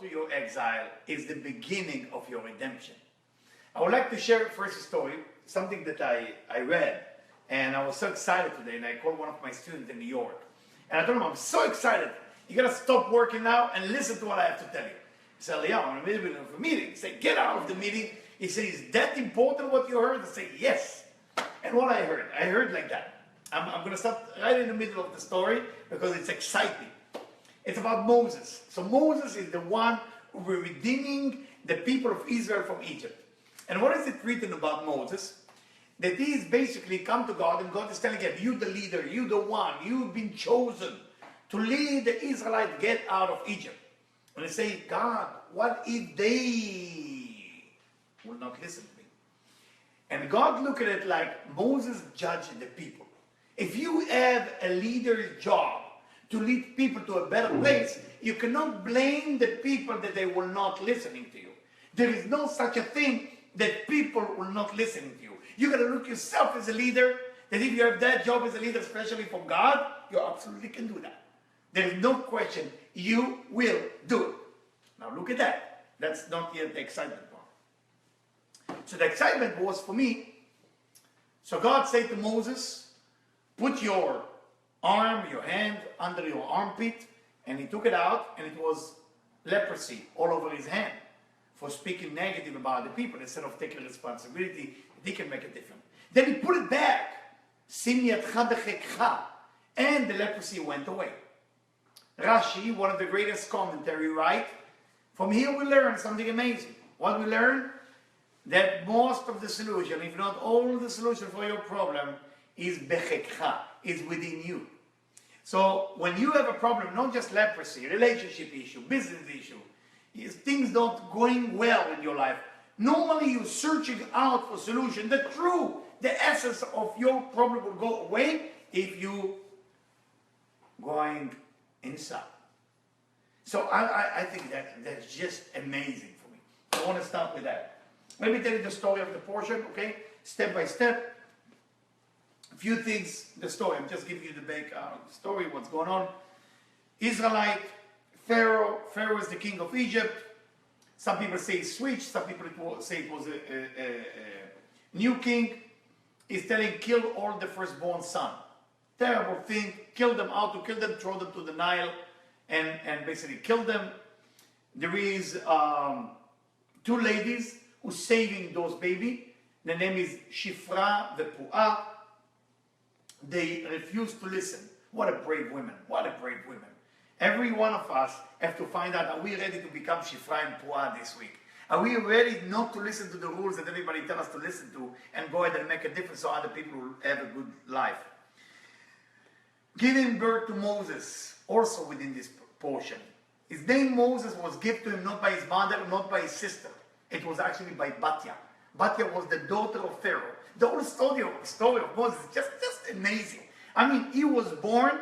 to your exile is the beginning of your redemption. I would like to share first a story, something that I read, and I was so excited today, and I called one of my students in New York. And I told him, I'm so excited. You gotta stop working now and listen to what I have to tell you. He said, Eliyahu, I'm in the middle of a meeting. He said, get out of the meeting. He said, is that important what you heard? I said, yes. And what I heard like that. I'm gonna stop right in the middle of the story because it's exciting. It's about Moses. So Moses is the one who was redeeming the people of Israel from Egypt. And what is it written about Moses? That he is basically come to God, and God is telling him, you the leader, you the one, you've been chosen to lead the Israelites get out of Egypt. And they say, God, what if they will not listen to me? And God looked at it like Moses judged the people. If you have a leader's job to lead people to a better place, you cannot blame the people that they will not listening to you. There is no such a thing that people will not listen to you. You got to look yourself as a leader, that if you have that job as a leader, especially from God, you absolutely can do that. There is no question, you will do it. Now look at that. That's not yet the excitement part. So the excitement was for me, so God said to Moses, put your arm, your hand under your armpit, and he took it out, and it was leprosy all over his hand for speaking negative about the people instead of taking responsibility. He can make a difference. Then he put it back, and the leprosy went away. Rashi, one of the greatest commentary, write, from here we learn something amazing. What we learn? That most of the solution, if not all the solution for your problem, is bechekcha, is within you. So when you have a problem, not just leprosy, relationship issue, business issue, things not going well in your life, normally you're searching out for solution. The essence of your problem will go away if you going inside. So I think that's just amazing for me. I want to start with that. Let me tell you the story of the portion, okay? Step by step. A few things, the story. I'm just giving you the big story, what's going on. Israelite, Pharaoh is the king of Egypt. Some people say he switched, some people say it was a new king. He's telling, kill all the firstborn son. Terrible thing, kill them, how to kill them, throw them to the Nile, and basically kill them. There is 2 ladies who saving those babies. The name is Shifra the Pu'ah. They refuse to listen. What a brave women, what a brave women. Every one of us have to find out, are we ready to become Shifra and Pu'ah this week? Are we ready not to listen to the rules that everybody tells us to listen to and go ahead and make a difference so other people will have a good life? Giving birth to Moses, also within this portion. His name Moses was given to him not by his mother, not by his sister. It was actually by Batya. Batya was the daughter of Pharaoh. The whole story of Moses is just amazing. I mean, he was born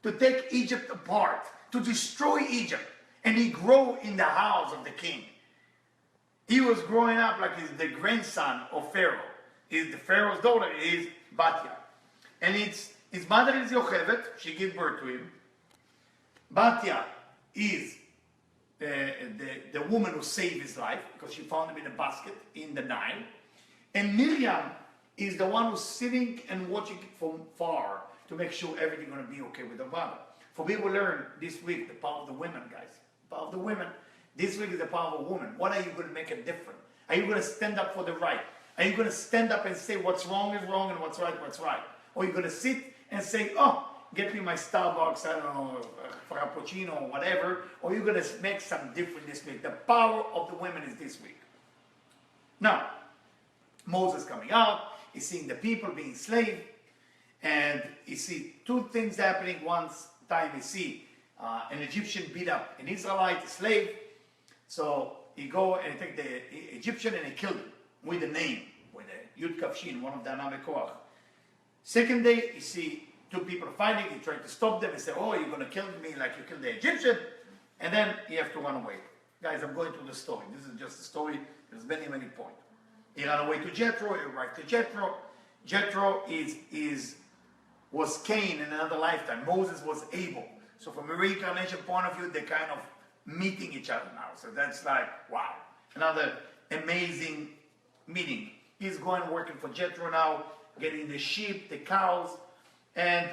to take Egypt apart, to destroy Egypt. And he grew in the house of the king. He was growing up like he's the grandson of Pharaoh. He's the Pharaoh's daughter is Batya. And his mother is Yocheved. She gave birth to him. Batya is the woman who saved his life because she found him in a basket in the Nile. And Miriam is the one who's sitting and watching it from far to make sure everything's going to be okay with the mother. For me, we learn this week the power of the women, guys. The power of the women. This week is the power of a woman. What are you going to make a difference? Are you going to stand up for the right? Are you going to stand up and say what's wrong is wrong and what's right? Or are you going to sit and say, oh, get me my Starbucks, I don't know, Frappuccino or whatever, or you're going to make some difference this week. The power of the women is this week. Now, Moses coming out, he's seeing the people being enslaved, and he see 2 things happening. One time he see an Egyptian beat up an Israelite, a slave, so he go and he take the Egyptian and he killed him with a name, with a Yud Kaf Shin, one of the Aname Koach. Second day, you see 2 people fighting, he tried to stop them, he said, oh, you're going to kill me like you killed the Egyptian, and then you have to run away. Guys, I'm going through the story. This is just a story. There's many, many points. He ran away to Jethro, he arrived to Jethro. Jethro was Cain in another lifetime. Moses was Abel. So from a reincarnation point of view, they kind of meeting each other now. So that's like, wow, another amazing meeting. He's going working for Jethro now, getting the sheep, the cows, and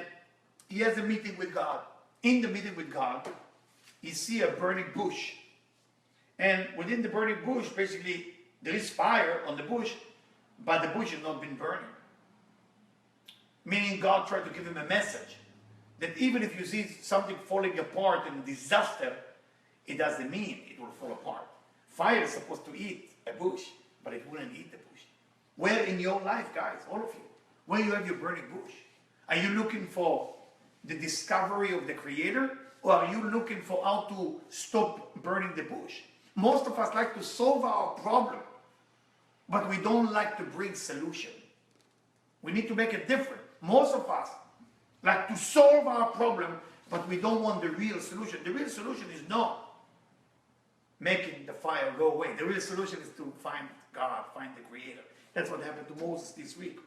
he has a meeting with God. In the meeting with God, he see a burning bush. And within the burning bush, basically, there is fire on the bush, but the bush has not been burning. Meaning God tried to give him a message that even if you see something falling apart in disaster, it doesn't mean it will fall apart. Fire is supposed to eat a bush, but it wouldn't eat the bush. Where in your life, guys, all of you, where you have your burning bush? Are you looking for the discovery of the Creator, or are you looking for how to stop burning the bush? Most of us like to solve our problem, but we don't like to bring solution. We need to make it different. Most of us like to solve our problem, but we don't want the real solution. The real solution is not making the fire go away. The real solution is to find God, find the Creator. That's what happened to Moses this week.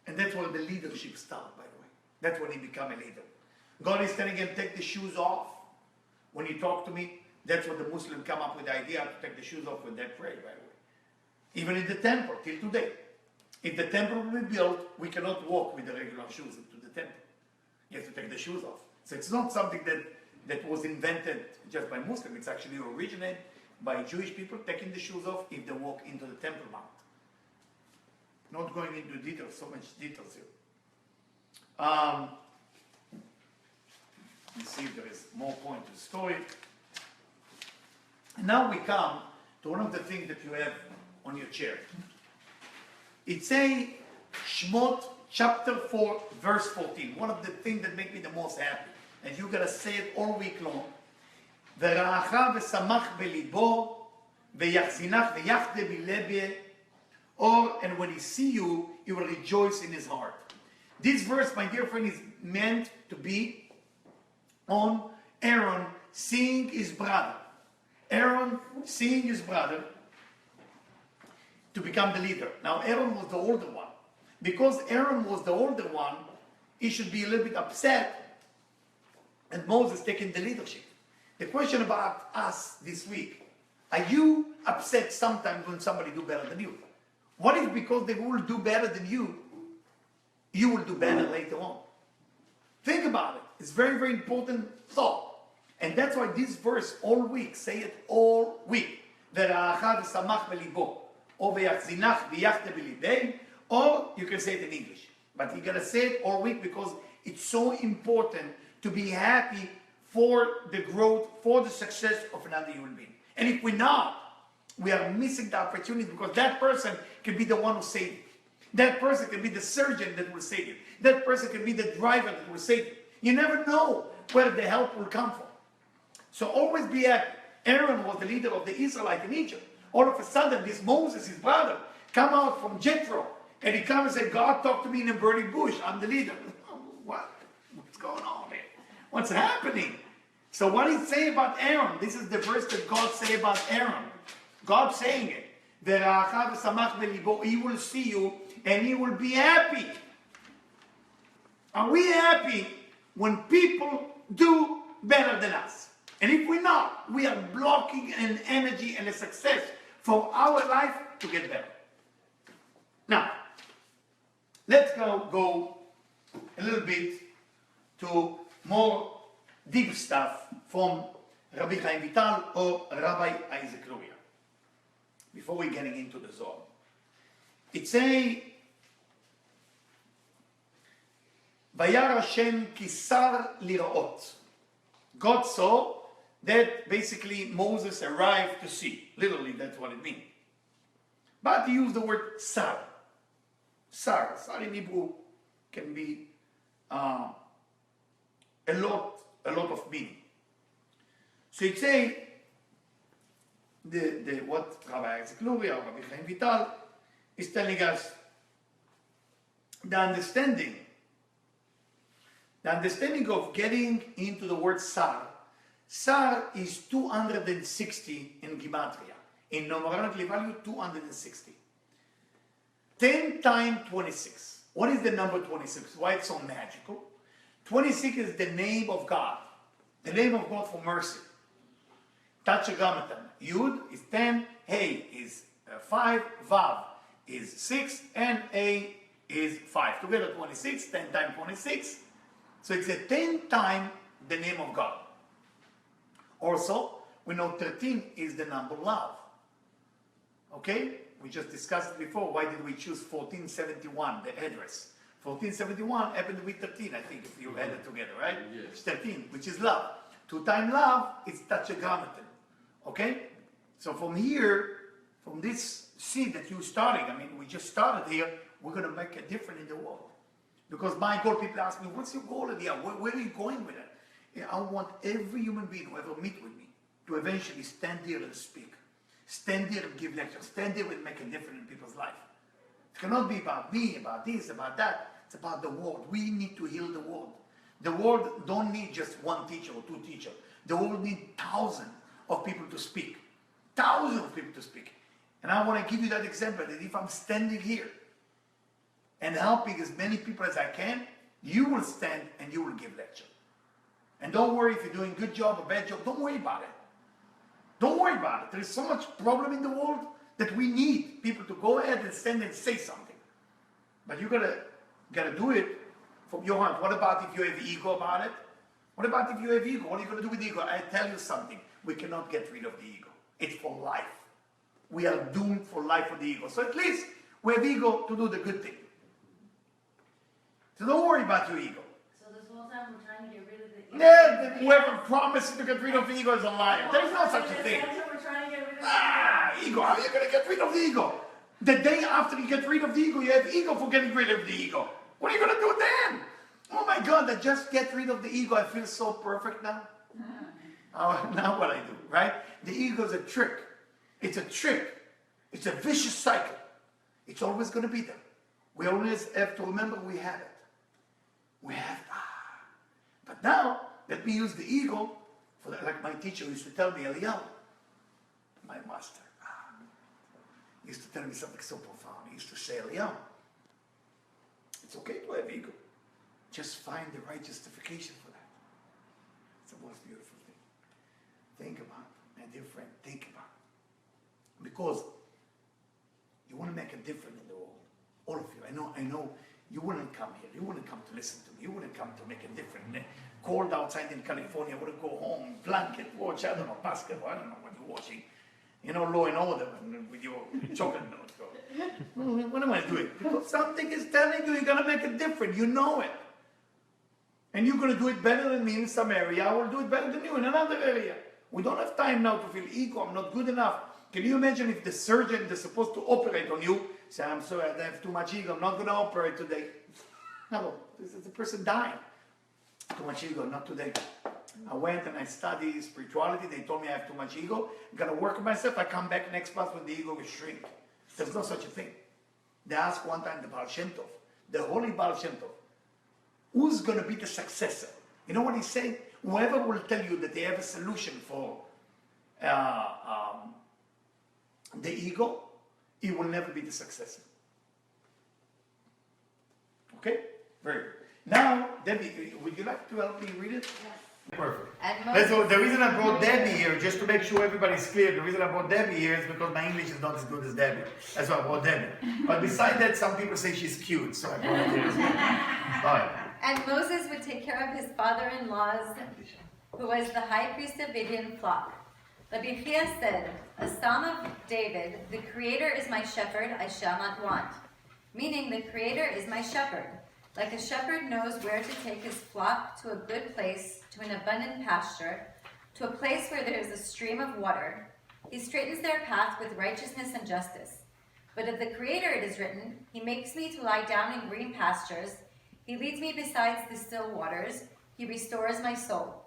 And that's where the leadership starts, by the way. That's when he became a leader. God is telling him, take the shoes off. When you talk to me, that's what the Muslims come up with the idea to take the shoes off when they pray, by the way. Even in the temple, till today. If the temple will be built, we cannot walk with the regular shoes into the temple. You have to take the shoes off. So it's not something that was invented just by Muslims. It's actually originated by Jewish people taking the shoes off if they walk into the Temple Mount. Not going into details, so much details here. Let's see if there is more point to the story. And now we come to one of the things that you have on your chair. It's a Shemot chapter 4 verse 14. One of the things that make me the most happy. And you're going to say it all week long. ורעך ושמח בליבו ויחזינך ויחדה בלבי, or, and when he see you, he will rejoice in his heart. This verse, my dear friend, is meant to be on Aaron seeing his brother. Aaron seeing his brother to become the leader. Now Aaron was the older one. Because Aaron was the older one, he should be a little bit upset and Moses taking the leadership. The question about us this week, are you upset sometimes when somebody do better than you? What if because they will do better than you, you will do better later on? Think about it. It's very, very important thought. And that's why this verse all week, say it all week. Or you can say it in English. But you gotta say it all week because it's so important to be happy for the growth, for the success of another human being. And if we're not, we are missing the opportunity because that person can be the one who saved you. That person can be the surgeon that will save you. That person can be the driver that will save you. You never know where the help will come from. So always be happy. Aaron was the leader of the Israelites in Egypt. All of a sudden, this Moses, his brother, come out from Jethro, and he comes and said, God talked to me in a burning bush. I'm the leader. What's going on here? What's happening? So what he's saying about Aaron, this is the verse that God say about Aaron. God saying it. He will see you and he will be happy. Are we happy when people do better than us? And if we're not, we are blocking an energy and a success for our life to get better. Now, let's go a little bit to more deep stuff from Rabbi Chaim Vital or Rabbi Isaac Luria. Before we're getting into the Zohar. It's a Vayar Hashem kisar liraot. God saw that basically Moses arrived to see. Literally, that's what it means. But he used the word sar. Sar in Hebrew can be a lot of meaning. So it's a what Rabbi Isaac Luria or Rabbi Chaim Vital is telling us, the understanding of getting into the word Sar. Sar is 260 in Gematria. In numerology value, 260. 10 times 26. What is the number 26? Why it's so magical? 26 is the name of God. The name of God for mercy. Tetragrammaton. Yud is 10, Hey is 5, Vav is 6, and A is 5. Together 26, 10 times 26. So it's a 10 times the name of God. Also, we know 13 is the number love. Okay? We just discussed it before. Why did we choose 1471, the address? 1471 happened to be 13, I think, if you add it together, right? Yes. It's 13, which is love. 2 times love, it's tetragrammaton. Okay? So from here, from this seed that you're starting, I mean, we just started here, we're going to make a difference in the world. Because my goal, people ask me, what's your goal, Eliyahu? Where are you going with it? Yeah, I want every human being who ever meet with me to eventually stand here and speak. Stand here and give lectures. Stand here and make a difference in people's life. It cannot be about me, about this, about that. It's about the world. We need to heal the world. The world don't need just one teacher or 2 teachers. The world needs thousands of people to speak. Thousands of people to speak. And I want to give you that example that if I'm standing here and helping as many people as I can, you will stand and you will give lecture. And don't worry if you're doing a good job or bad job. Don't worry about it. Don't worry about it. There is so much problem in the world that we need people to go ahead and stand and say something. But you gotta do it from your heart. What about if you have ego about it? What about if you have ego? What are you gonna do with ego? I tell you something. We cannot get rid of the ego. It's for life. We are doomed for life for the ego. So at least we have ego to do the good thing. So don't worry about your ego. So this whole time we're trying to get rid of the ego. Yeah, whoever promises to get rid of the ego is a liar. There's no such a thing. We're trying to get rid of the Ego. How are you going to get rid of the ego? The day after you get rid of the ego, you have ego for getting rid of the ego. What are you going to do then? Oh my God, I just get rid of the ego. I feel so perfect now. Now what I do, right? The ego is a trick. It's a trick. It's a vicious cycle. It's always going to be there. We always have to remember we have it. We have it. But now, let me use the ego, for that, like my teacher used to tell me, Eliyahu, my master, he used to tell me something so profound. He used to say, Eliyahu, it's okay to have ego. Just find the right justification for that. It's the most beautiful thing. Think about it, my dear friend, think about it. Because you want to make a difference in the world. All of you. I know you wouldn't come here. You wouldn't come to listen to me. You wouldn't come to make a difference. Cold outside in California, I wouldn't go home, blanket, watch, I don't know, basketball, I don't know what you're watching. You know, Law and Order with your chocolate milk. What am I doing? Because something is telling you you're going to make a difference. You know it. And you're going to do it better than me in some area. I will do it better than you in another area. We don't have time now to feel ego. I'm not good enough. Can you imagine if the surgeon that's supposed to operate on you say, I'm sorry, I have too much ego. I'm not going to operate today. No, this is the person dying. Too much ego, not today. I went and I studied spirituality. They told me I have too much ego. I'm going to work on myself. I come back next class when the ego will shrink. There's no such a thing. They asked one time the Baal Shem Tov, the holy Baal Shem Tov, who's going to be the successor? You know what he said? Whoever will tell you that they have a solution for the ego, he will never be the successor. Okay? Very good. Now, Debbie, would you like to help me read it? Yes. Perfect. And So the reason I brought Debbie here, just to make sure everybody's clear, the reason I brought Debbie here is because my English is not as good as Debbie. That's why I brought Debbie. But besides that, some people say she's cute, so I brought her here as well. All right. And Moses would take care of his father-in-law's, who was the high priest of Midian flock. Eliyahu Jian said, a psalm of David, the Creator is my shepherd, I shall not want. Meaning, the Creator is my shepherd. Like a shepherd knows where to take his flock to a good place, to an abundant pasture, to a place where there is a stream of water, he straightens their path with righteousness and justice. But of the Creator it is written, he makes me to lie down in green pastures, he leads me beside the still waters, he restores my soul.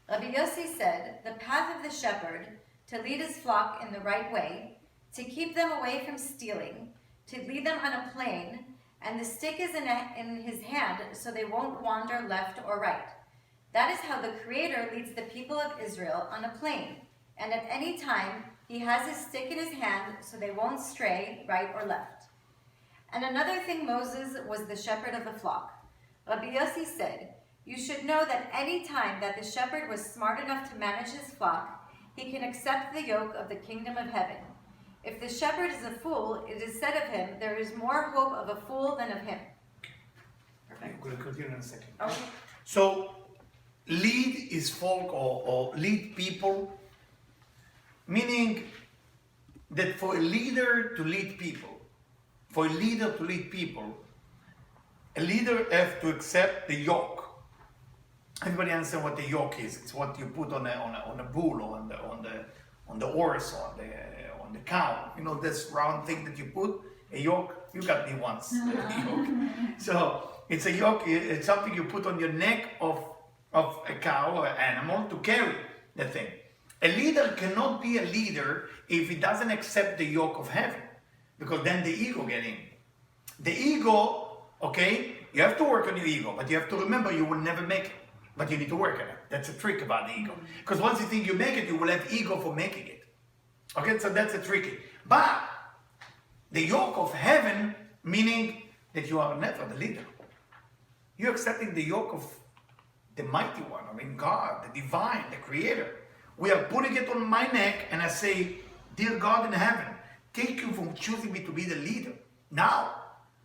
Rabbi Yossi said, the path of the shepherd, to lead his flock in the right way, to keep them away from stealing, to lead them on a plain, and the stick is in his hand, so they won't wander left or right. That is how the Creator leads the people of Israel on a plain, and at any time he has his stick in his hand, so they won't stray right or left. And another thing, Moses was the shepherd of the flock. Rabbi Yossi said, You should know that any time that the shepherd was smart enough to manage his flock, he can accept the yoke of the kingdom of heaven. If the shepherd is a fool, it is said of him, there is more hope of a fool than of him. I'm going to continue in a second. Okay. So, lead is folk or lead people, meaning that for a leader to lead people, a leader has to accept the yoke. Everybody understand what the yoke is? It's what you put on a bull or on the horse or on the cow. You know this round thing that you put a yoke. You got me once. A yoke. So it's a yoke. It's something you put on your neck of a cow or animal to carry the thing. A leader cannot be a leader if he doesn't accept the yoke of heaven, because then the ego get in. The ego, okay, you have to work on your ego, but you have to remember you will never make it. But you need to work on it. That's a trick about the ego. Because once you think you make it, you will have ego for making it. Okay, so that's a tricky. But the yoke of heaven, meaning that you are never the leader. You're accepting the yoke of the mighty one, I mean God, the divine, the creator. We are putting it on my neck and I say, dear God in heaven, thank you for choosing me to be the leader. Now,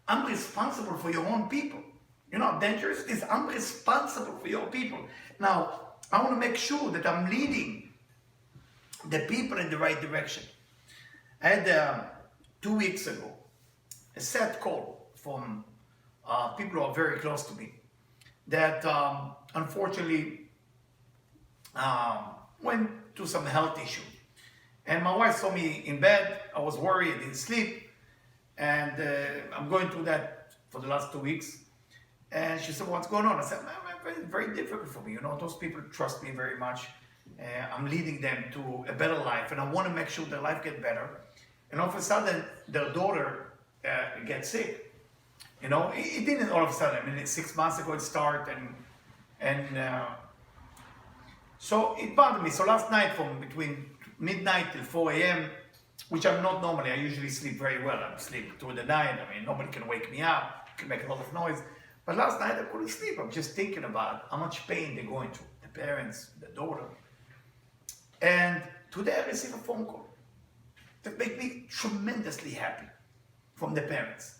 I'm responsible for your own people. You know how dangerous it is? I'm responsible for your people. Now, I want to make sure that I'm leading the people in the right direction. I had 2 weeks ago a sad call from people who are very close to me that unfortunately went through some health issue. And my wife saw me in bed. I was worried, I didn't sleep. And I'm going through that for the last 2 weeks. And she said, what's going on? I said, it's very difficult for me. You know, those people trust me very much. I'm leading them to a better life. And I want to make sure their life gets better. And all of a sudden, their daughter gets sick. You know, it didn't all of a sudden. I mean, 6 months ago it started. And so it bothered me. So last night from between midnight till 4 a.m., which I'm not normally. I usually sleep very well. I sleep through the night. I mean, nobody can wake me up. Can make a lot of noise. But last night I couldn't sleep. I'm just thinking about how much pain they're going through, the parents, the daughter. And today I received a phone call that made me tremendously happy from the parents.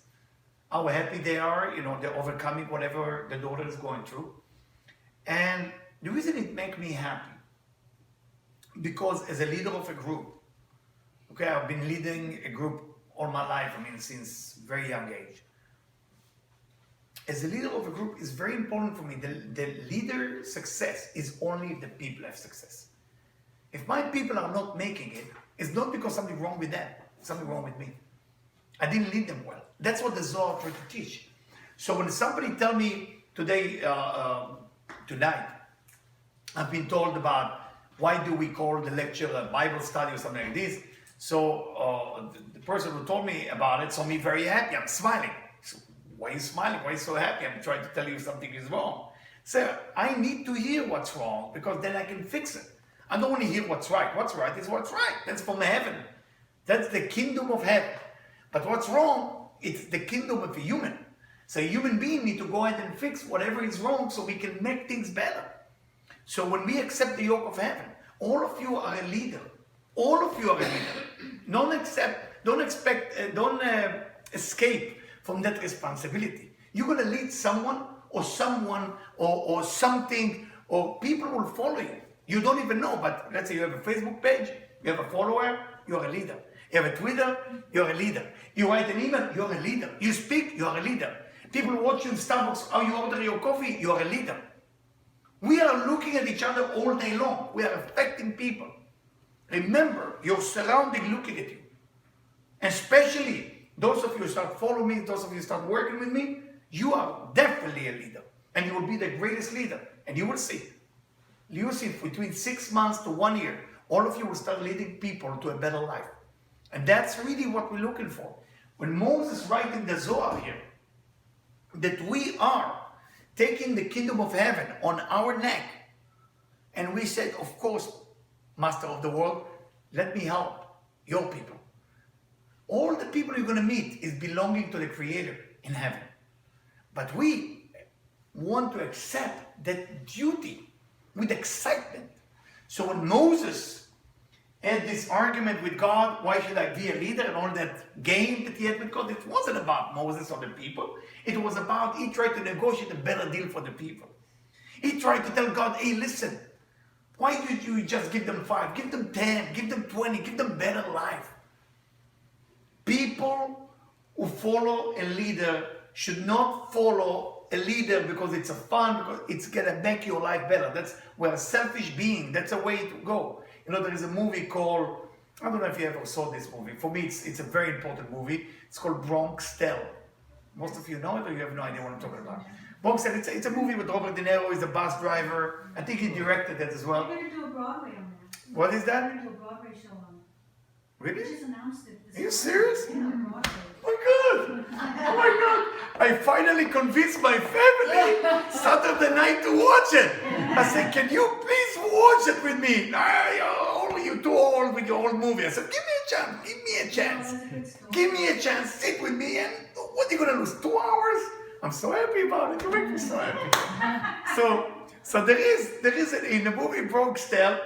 How happy they are, you know, they're overcoming whatever the daughter is going through. And the reason it makes me happy, because as a leader of a group, okay, I've been leading a group all my life, I mean, since very young age. As a leader of a group, it's very important for me. The leader success is only if the people have success. If my people are not making it, it's not because something wrong with them, something wrong with me. I didn't lead them well. That's what the Zohar tried to teach. So when somebody tell me today, tonight, I've been told about why do we call the lecture a Bible study or something like this. So the person who told me about it saw me very happy. I'm smiling. So, why are you smiling? Why are you so happy? I'm trying to tell you something is wrong. So I need to hear what's wrong because then I can fix it. I don't want to hear what's right. What's right is what's right. That's from heaven. That's the kingdom of heaven. But what's wrong, it's the kingdom of a human. So a human being need to go ahead and fix whatever is wrong so we can make things better. So when we accept the yoke of heaven, all of you are a leader. All of you are a leader. Don't escape from that responsibility. You're going to lead someone or something, or people will follow you. You don't even know, but let's say you have a Facebook page, you have a follower, you're a leader. You have a Twitter, you're a leader. You write an email, you're a leader. You speak, you're a leader. People watch you in Starbucks, how you order your coffee, you're a leader. We are looking at each other all day long. We are affecting people. Remember, your surrounding looking at you. Especially those of you who start following me, those of you who start working with me, you are definitely a leader. And you will be the greatest leader. And you will see. You will see between 6 months to 1 year, all of you will start leading people to a better life. And that's really what we're looking for. When Moses writing the Zohar here, that we are taking the kingdom of heaven on our neck. And we said, of course, Master of the world, let me help your people. All the people you're going to meet is belonging to the Creator in heaven. But we, want to accept that duty with excitement. So when Moses had this argument with God, why should I be a leader, and all that game that he had with God, it wasn't about Moses or the people. It was about, he tried to negotiate a better deal for the people. He tried to tell God, hey, listen, why did you just give them 5? Give them 10, give them 20, give them better life. People who follow a leader should not follow a leader because it's a fun, because it's gonna make your life better. We're a selfish being. That's a way to go. You know, there is a movie called, I don't know if you ever saw this movie. For me, it's a very important movie. It's called Bronx Tale. Most of you know it, or you have no idea what I'm talking about? Bronx Tale, it's a movie with Robert De Niro. He's a bus driver. I think he directed it as well. They're going to do a Broadway on that. What is They're that? going to do a Broadway show on it. Really? They just announced it. Are you serious? Yeah, on Broadway. Oh my God! Oh my God! I finally convinced my family Saturday night to watch it. I said, "Can you please watch it with me?" You're too old with your old movie. I said, "Give me a chance. Give me a chance. That's a good story. Give me a chance. Sit with me. And what are you gonna lose? 2 hours? I'm so happy about it. You make me so happy." So there is in the movie Bronx Tale.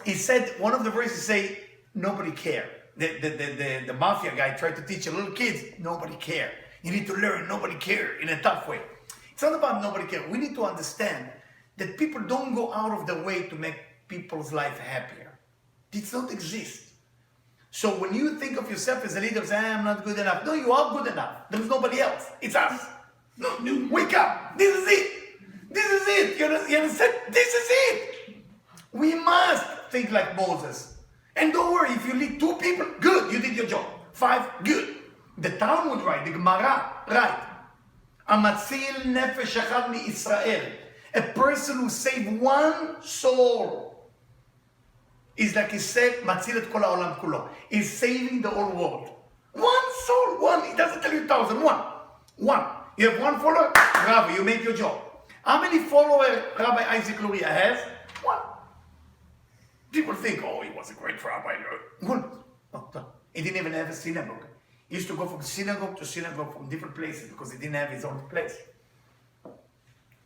He said one of the verses say, "Nobody care." The mafia guy tried to teach the little kids, nobody care. You need to learn, nobody care, in a tough way. It's not about nobody care. We need to understand that people don't go out of the way to make people's life happier. It does not exist. So when you think of yourself as a leader, say, I'm not good enough. No, you are good enough. There's nobody else. It's us. No, wake up. This is it. This is it. You understand? This is it. We must think like Moses. And don't worry, if you lead 2 people, good, you did your job. 5, good. The Talmud right, the Gemara right. Amatzil nefesh echad mi-Israel. A person who saved 1 soul is like he said, matzil et kol ha'olam kulo. He's saving the whole world. 1 soul, 1. He doesn't tell you 1,000. 1. You have 1 follower, Rabbi, you make your job. How many followers Rabbi Isaac Luria has? 1. People think, oh, he was a great rabbi. He didn't even have a synagogue. He used to go from synagogue to synagogue from different places because he didn't have his own place.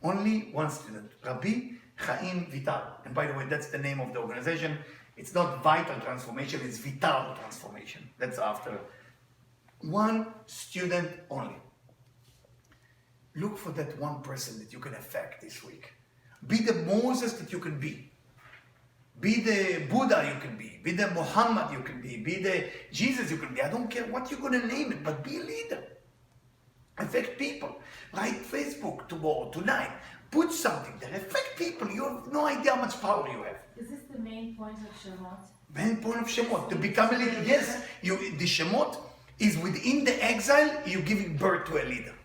Only 1 student, Rabbi Chaim Vital. And by the way, that's the name of the organization. It's not Vital Transformation, it's Vital Transformation. That's after 1 student only. Look for that 1 person that you can affect this week. Be the Moses that you can be. Be the Buddha you can be the Muhammad you can be the Jesus you can be. I don't care what you're going to name it, but be a leader. Affect people. Write Facebook tomorrow, tonight. Put something there. Affect people. You have no idea how much power you have. Is this the main point of Shemot? Main point of Shemot. To become a leader. Yes, the Shemot is within the exile, you're giving birth to a leader.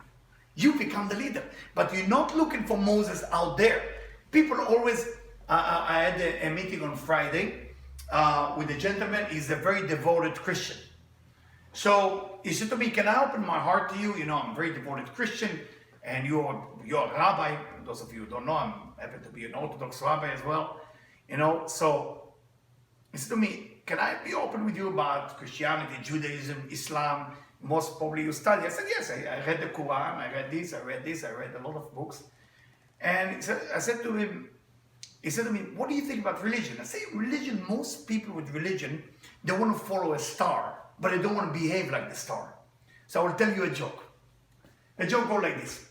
You become the leader. But you're not looking for Moses out there. People always... I had a meeting on Friday with a gentleman. He's a very devoted Christian. So he said to me, can I open my heart to you? You know, I'm a very devoted Christian, and you're a rabbi. Those of you who don't know, I'm happen to be an Orthodox rabbi as well. You know, so he said to me, can I be open with you about Christianity, Judaism, Islam? Most probably you study. I said, yes, I read the Quran, I read this, I read a lot of books. And I said to him, he said to me, what do you think about religion? I say, religion, most people with religion, they want to follow a star, but they don't want to behave like the star. So I will tell you a joke. A joke goes like this.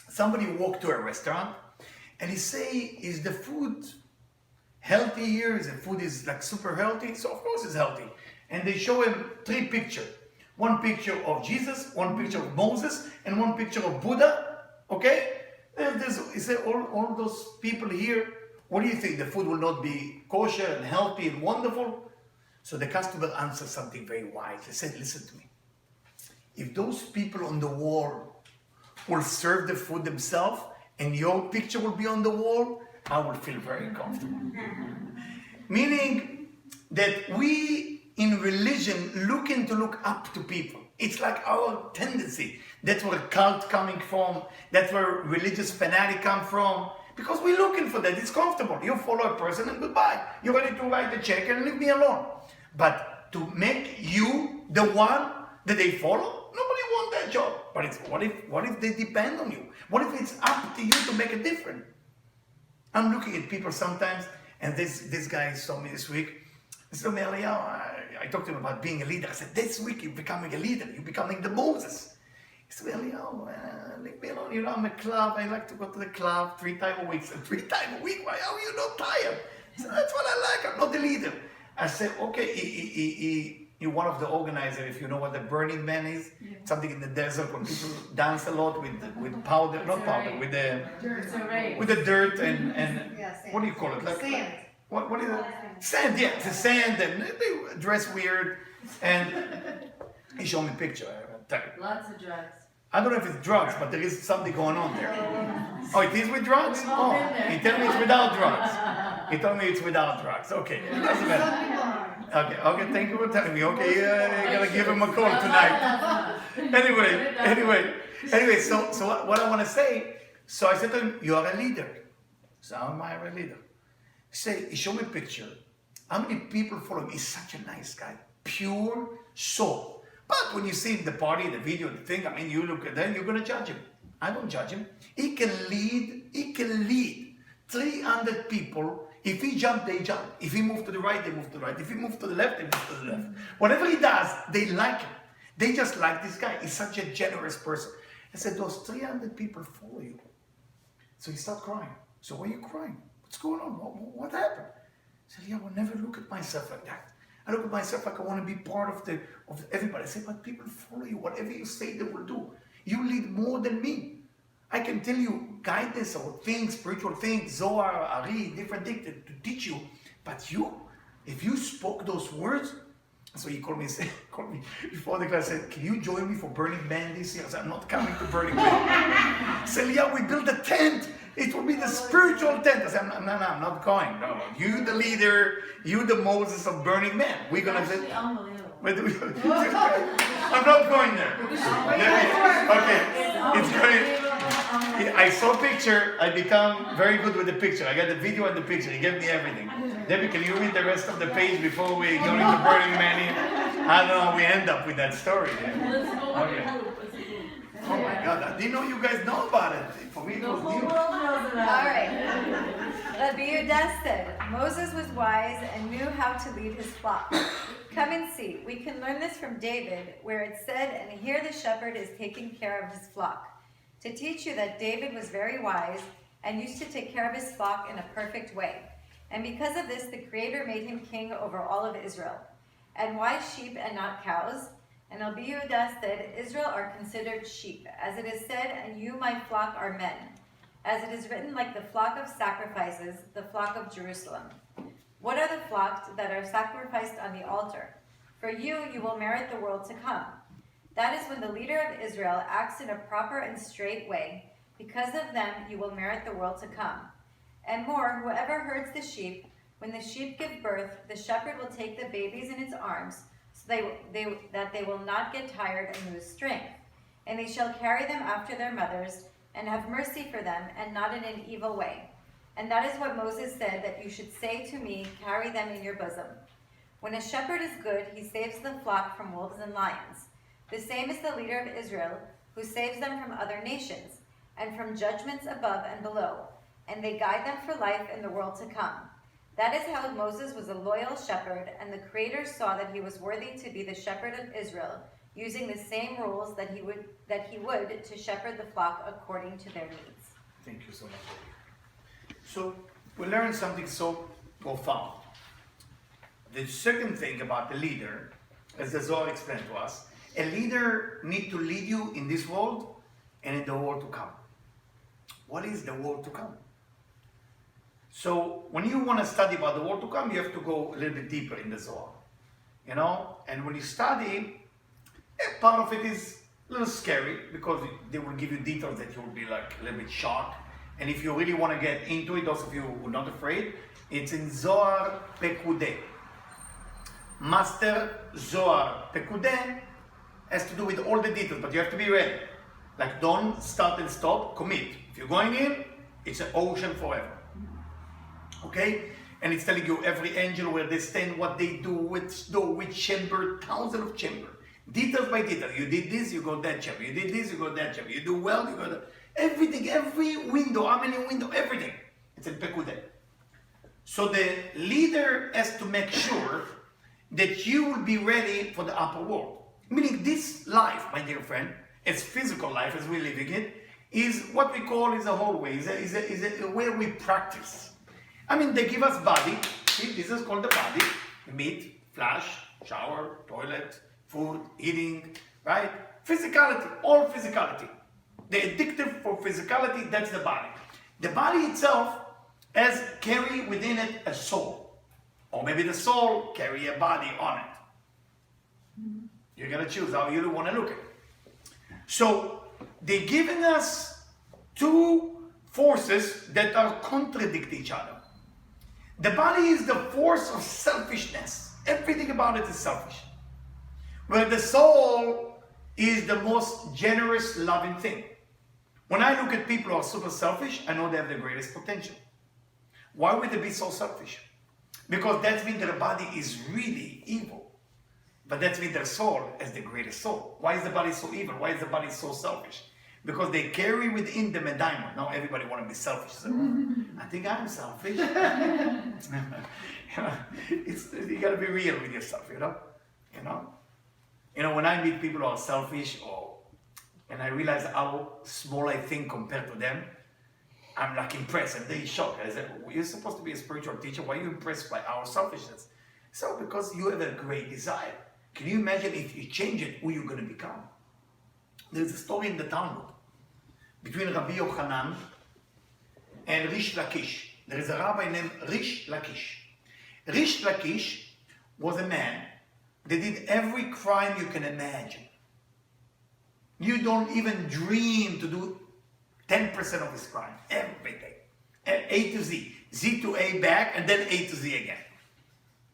Somebody walked to a restaurant, and he say, is the food healthy here? Is the food like super healthy? So of course it's healthy. And they show him 3 pictures. 1 picture of Jesus, 1 picture of Moses, and 1 picture of Buddha. Okay? He said, all those people here, what do you think? The food will not be kosher and healthy and wonderful? So the customer answered something very wise. He said, listen to me. If those people on the wall will serve the food themselves and your picture will be on the wall, I will feel very comfortable. Meaning that we in religion looking to look up to people. It's like our tendency. That's where cult coming from. That's where religious fanatic come from. Because we're looking for that. It's comfortable. You follow a person and goodbye. You're ready to write a check and leave me alone. But to make you the one that they follow, nobody wants that job. But it's what if they depend on you? What if it's up to you to make a difference? I'm looking at people sometimes, and this guy saw me this week. He said, Eliyahu, I talked to him about being a leader. I said, this week you're becoming a leader. You're becoming the Moses. He said, Eliyahu, leave me alone. You know, I'm a club. I like to go to the club 3 times a week. I said, 3 times a week? Why are you not tired? He said, that's what I like. I'm not the leader. I said, okay, you're one of the organizers, if you know what the Burning Man is. Yeah. Something in the desert when people dance a lot with powder, not powder, with the dirt and what do you call it? Like, Sand. What is it? Sand, yeah, the sand, and they dress weird. And he showed me a picture. Lots of drugs. I don't know if it's drugs, but there is something going on there. Oh, it is with drugs? We've all Oh, been there. he told me it's without drugs. He told me it's without drugs. Okay, it doesn't matter. Okay, thank you for telling me. Okay, you're gonna give him a call tonight. Anyway, so what I want to say, so I said to him, you are a leader. So how am I a leader? He showed me a picture. How many people follow him? He's such a nice guy. Pure soul. But when you see the party, the video, the thing, I mean, you look at them, you're going to judge him. I don't judge him. He can lead 300 people. If he jump, they jump. If he move to the right, they move to the right. If he move to the left, they move to the left. Whatever he does, they like him. They just like this guy. He's such a generous person. I said, those 300 people follow you. So he started crying. So why are you crying? What's going on? What happened? I said, yeah, I will never look at myself like that. I look at myself like I want to be part of everybody. I say, but people follow you. Whatever you say, they will do. You lead more than me. I can tell you guidance or things, spiritual things, Zohar, Ari, different things to teach you. But you, if you spoke those words, so he called me before the class, said, can you join me for Burning Man this year? I said, I'm not coming to Burning Man. He said, yeah, we built a tent. It will be the spiritual tent. I said, no, I'm not going. No, you the leader, you the Moses of Burning Man. We're going to say, Unbelievable. I'm not going there. Okay, it's going. I saw a picture. I become very good with the picture. I got the video and the picture. He gave me everything. Debbie, can you read the rest of the page before we go into Burning Man here? I don't know how we end up with that story. Let's go with Okay. the group. Let's go. Oh my God, I didn't know you guys know about it. For me, it The was whole new. world knows All about it. right. Rabbi Yehuda said, Moses was wise and knew how to lead his flock. Come and see. We can learn this from David, where it said, and here the shepherd is taking care of his flock. To teach you that David was very wise and used to take care of his flock in a perfect way. And because of this, the Creator made him king over all of Israel. And why sheep and not cows? And Rabbi Yehuda said, Israel are considered sheep, as it is said, and you, my flock, are men. As it is written, like the flock of sacrifices, the flock of Jerusalem. What are the flocks that are sacrificed on the altar? For you will merit the world to come. That is when the leader of Israel acts in a proper and straight way. Because of them, you will merit the world to come. And more, whoever herds the sheep, when the sheep give birth, the shepherd will take the babies in its arms, so that they will not get tired and lose strength. And they shall carry them after their mothers, and have mercy for them, and not in an evil way. And that is what Moses said, that you should say to me, carry them in your bosom. When a shepherd is good, he saves the flock from wolves and lions. The same is the leader of Israel, who saves them from other nations, and from judgments above and below, and they guide them for life in the world to come. That is how Moses was a loyal shepherd, and the Creator saw that he was worthy to be the shepherd of Israel, using the same rules that he would to shepherd the flock according to their needs. Thank you so much. So we learned something so profound. The second thing about the leader, as the Zohar explained to us, a leader needs to lead you in this world and in the world to come. What is the world to come? So when you want to study about the world to come, you have to go a little bit deeper in the Zohar. You know, and when you study, part of it is a little scary because they will give you details that you will be like a little bit shocked. And if you really want to get into it, those of you who are not afraid, it's in Zohar Pekudeh. Master Zohar Pekudeh has to do with all the details, but you have to be ready. Like, don't start and stop, commit. If you're going in, it's an ocean forever. Okay? And it's telling you every angel where they stand, what they do, which door, which chamber, thousands of chambers. Details by detail. You did this, you got that chapter. You did this, you got that chapter. You do well, you got that. Everything, every window, how many windows, everything. It's in Pekudeh. So the leader has to make sure that you will be ready for the upper world. Meaning this life, my dear friend, as physical life as we're living it, is what we call is a hallway, is a where we practice. I mean, they give us body. See, this is called the body. Meat, flesh, shower, toilet, food, eating, right? Physicality, all physicality. The addictive for physicality, that's the body. The body itself has carry within it a soul. Or maybe the soul carry a body on it. You're going to choose how you want to look at it. So, they're giving us two forces that are contradict each other. The body is the force of selfishness. Everything about it is selfish. Where the soul is the most generous, loving thing. When I look at people who are super selfish, I know they have the greatest potential. Why would they be so selfish? Because that means their body is really evil. But that means their soul is the greatest soul. Why is the body so evil? Why is the body so selfish? Because they carry within them a diamond. Now everybody wants to be selfish. So, I think I'm selfish. You got to be real with yourself, you know? You know, when I meet people who are selfish, and I realize how small I think compared to them, I'm like impressed and they're shocked. I said, you're supposed to be a spiritual teacher. Why are you impressed by our selfishness? So, because you have a great desire. Can you imagine if you change it, who you're going to become? There's a story in the Talmud between Rabbi Yochanan and Rish Lakish. There is a rabbi named Rish Lakish. Rish Lakish was a man that did every crime you can imagine. You don't even dream to do 10% of his crime. Everything. A to Z. Z to A back, and then A to Z again.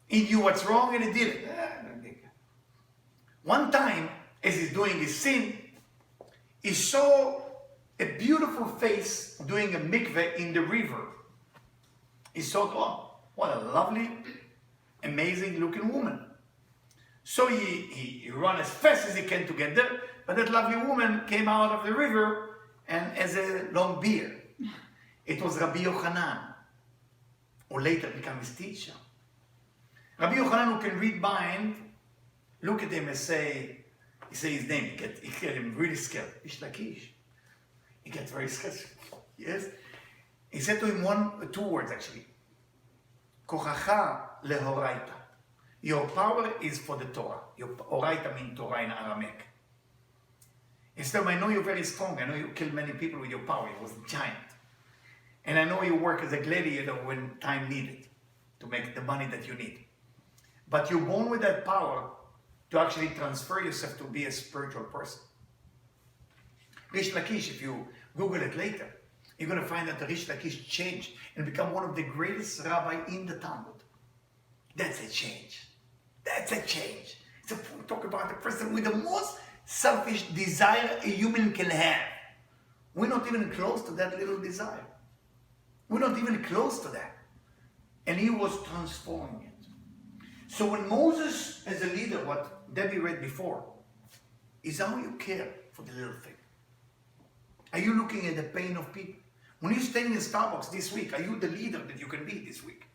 He knew what's wrong and he did it. One time, as he's doing his sin, he saw a beautiful face doing a mikveh in the river. He thought, oh, what a lovely, amazing looking woman. So he ran as fast as he can to get there, but that lovely woman came out of the river and has a long beard. It was Rabbi Yochanan, who later became his teacher. Rabbi Yochanan, who can read mind, look at him and say his name. He get him really scared. Ish Lakish. He gets very scared. Yes. He said to him two words actually. Kochacha lehoraita. Your power is for the Torah. Your oraita means Torah in Aramaic. He said, I know you're very strong. I know you killed many people with your power. It was a giant. And I know you work as a gladiator when time needed to make the money that you need. But you're born with that power to actually transfer yourself to be a spiritual person. Rish Lakish, if you Google it later, you're going to find that the Rish Lakish changed and become one of the greatest rabbi in the Talmud. That's a change. That's a change. So talk about the person with the most selfish desire a human can have. We're not even close to that little desire. We're not even close to that. And he was transforming it. So when Moses, as a leader, what Debbie read before, is how you care for the little thing. Are you looking at the pain of people? When you're standing in Starbucks this week, are you the leader that you can be this week?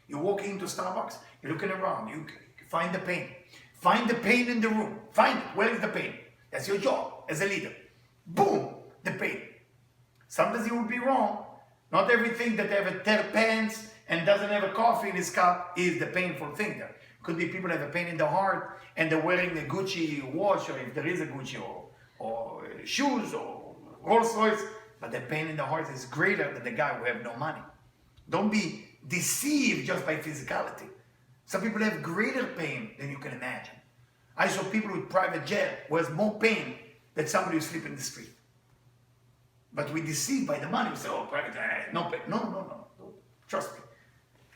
You're walking into Starbucks, you're looking around, you find the pain. Find the pain in the room. Find it. Where is the pain? That's your job as a leader. Boom, the pain. Sometimes you will be wrong. Not everything that have a tear pants and doesn't have a coffee in his cup is the painful thing there. Could be people have a pain in the heart and they're wearing a Gucci watch, or if there is a Gucci, or shoes, or Rolls Royce, but the pain in the heart is greater than the guy who have no money. Don't be deceived just by physicality. Some people have greater pain than you can imagine. I saw people with private jet who has more pain than somebody who sleeps in the street. But we're deceived by the money. We say, oh, private jet, no pain. No. Trust me.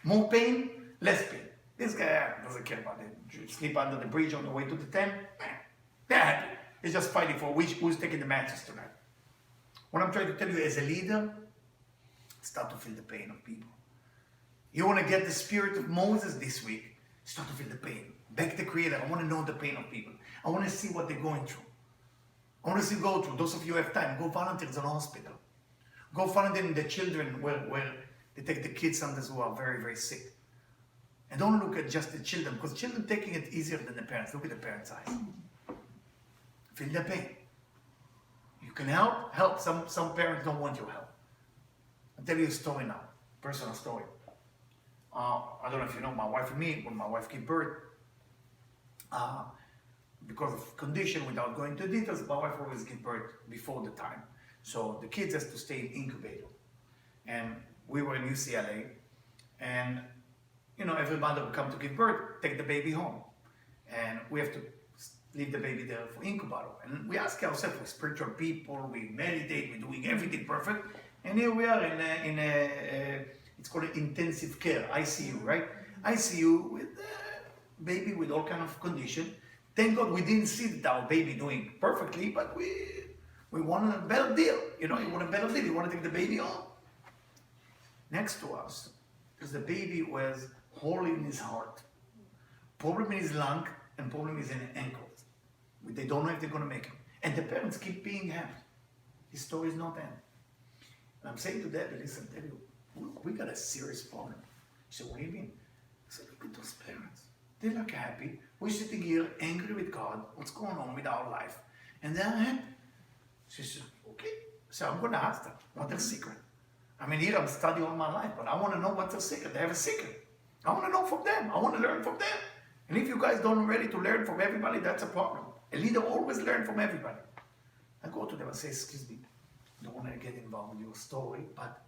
More pain, less pain. This guy doesn't care about it. Sleep under the bridge on the way to the tent. They're happy. He's just fighting for who's taking the matches tonight. What I'm trying to tell you as a leader, start to feel the pain of people. You want to get the spirit of Moses this week. Start to feel the pain. Beg the Creator. I want to know the pain of people. I want to see what they're going through. I want to see go through. Those of you who have time, go volunteer in the hospital. Go volunteer in the children where they take the kids sometimes who are very, very sick. And don't look at just the children, because children taking it easier than the parents. Look at the parents' eyes. Feel the pain. You can help. Some parents don't want your help. I'll tell you a story now, personal story. I don't know if you know, my wife and me, when my wife gave birth, because of condition, without going into details, my wife always gave birth before the time. So the kids has to stay in incubator. And we were in UCLA, and every mother would come to give birth, take the baby home. And we have to leave the baby there for incubator. And we ask ourselves, we're spiritual people, we meditate, we're doing everything perfect. And here we are in it's called intensive care, ICU, right? ICU with a baby with all kind of condition. Thank God we didn't see that our baby doing perfectly, but we wanted a better deal. You want a better deal, you want to take the baby home. Next to us, because the baby was hole in his heart, problem in his lung, and problem is in the ankles. They don't know if they're going to make it. And the parents keep being happy. His story is not end. And I'm saying to Debbie, listen, Debbie, we got a serious problem. She said, what do you mean? I said, look at those parents. They're like happy. We're sitting here angry with God. What's going on with our life? And they're happy. She said, okay. So I'm going to ask them what their secret. I mean, here I'm studying all my life, but I want to know what's their secret. They have a secret. I want to know from them. I want to learn from them. And if you guys don't ready to learn from everybody, that's a problem. A leader always learns from everybody. I go to them and say, excuse me, I don't want to get involved in your story, but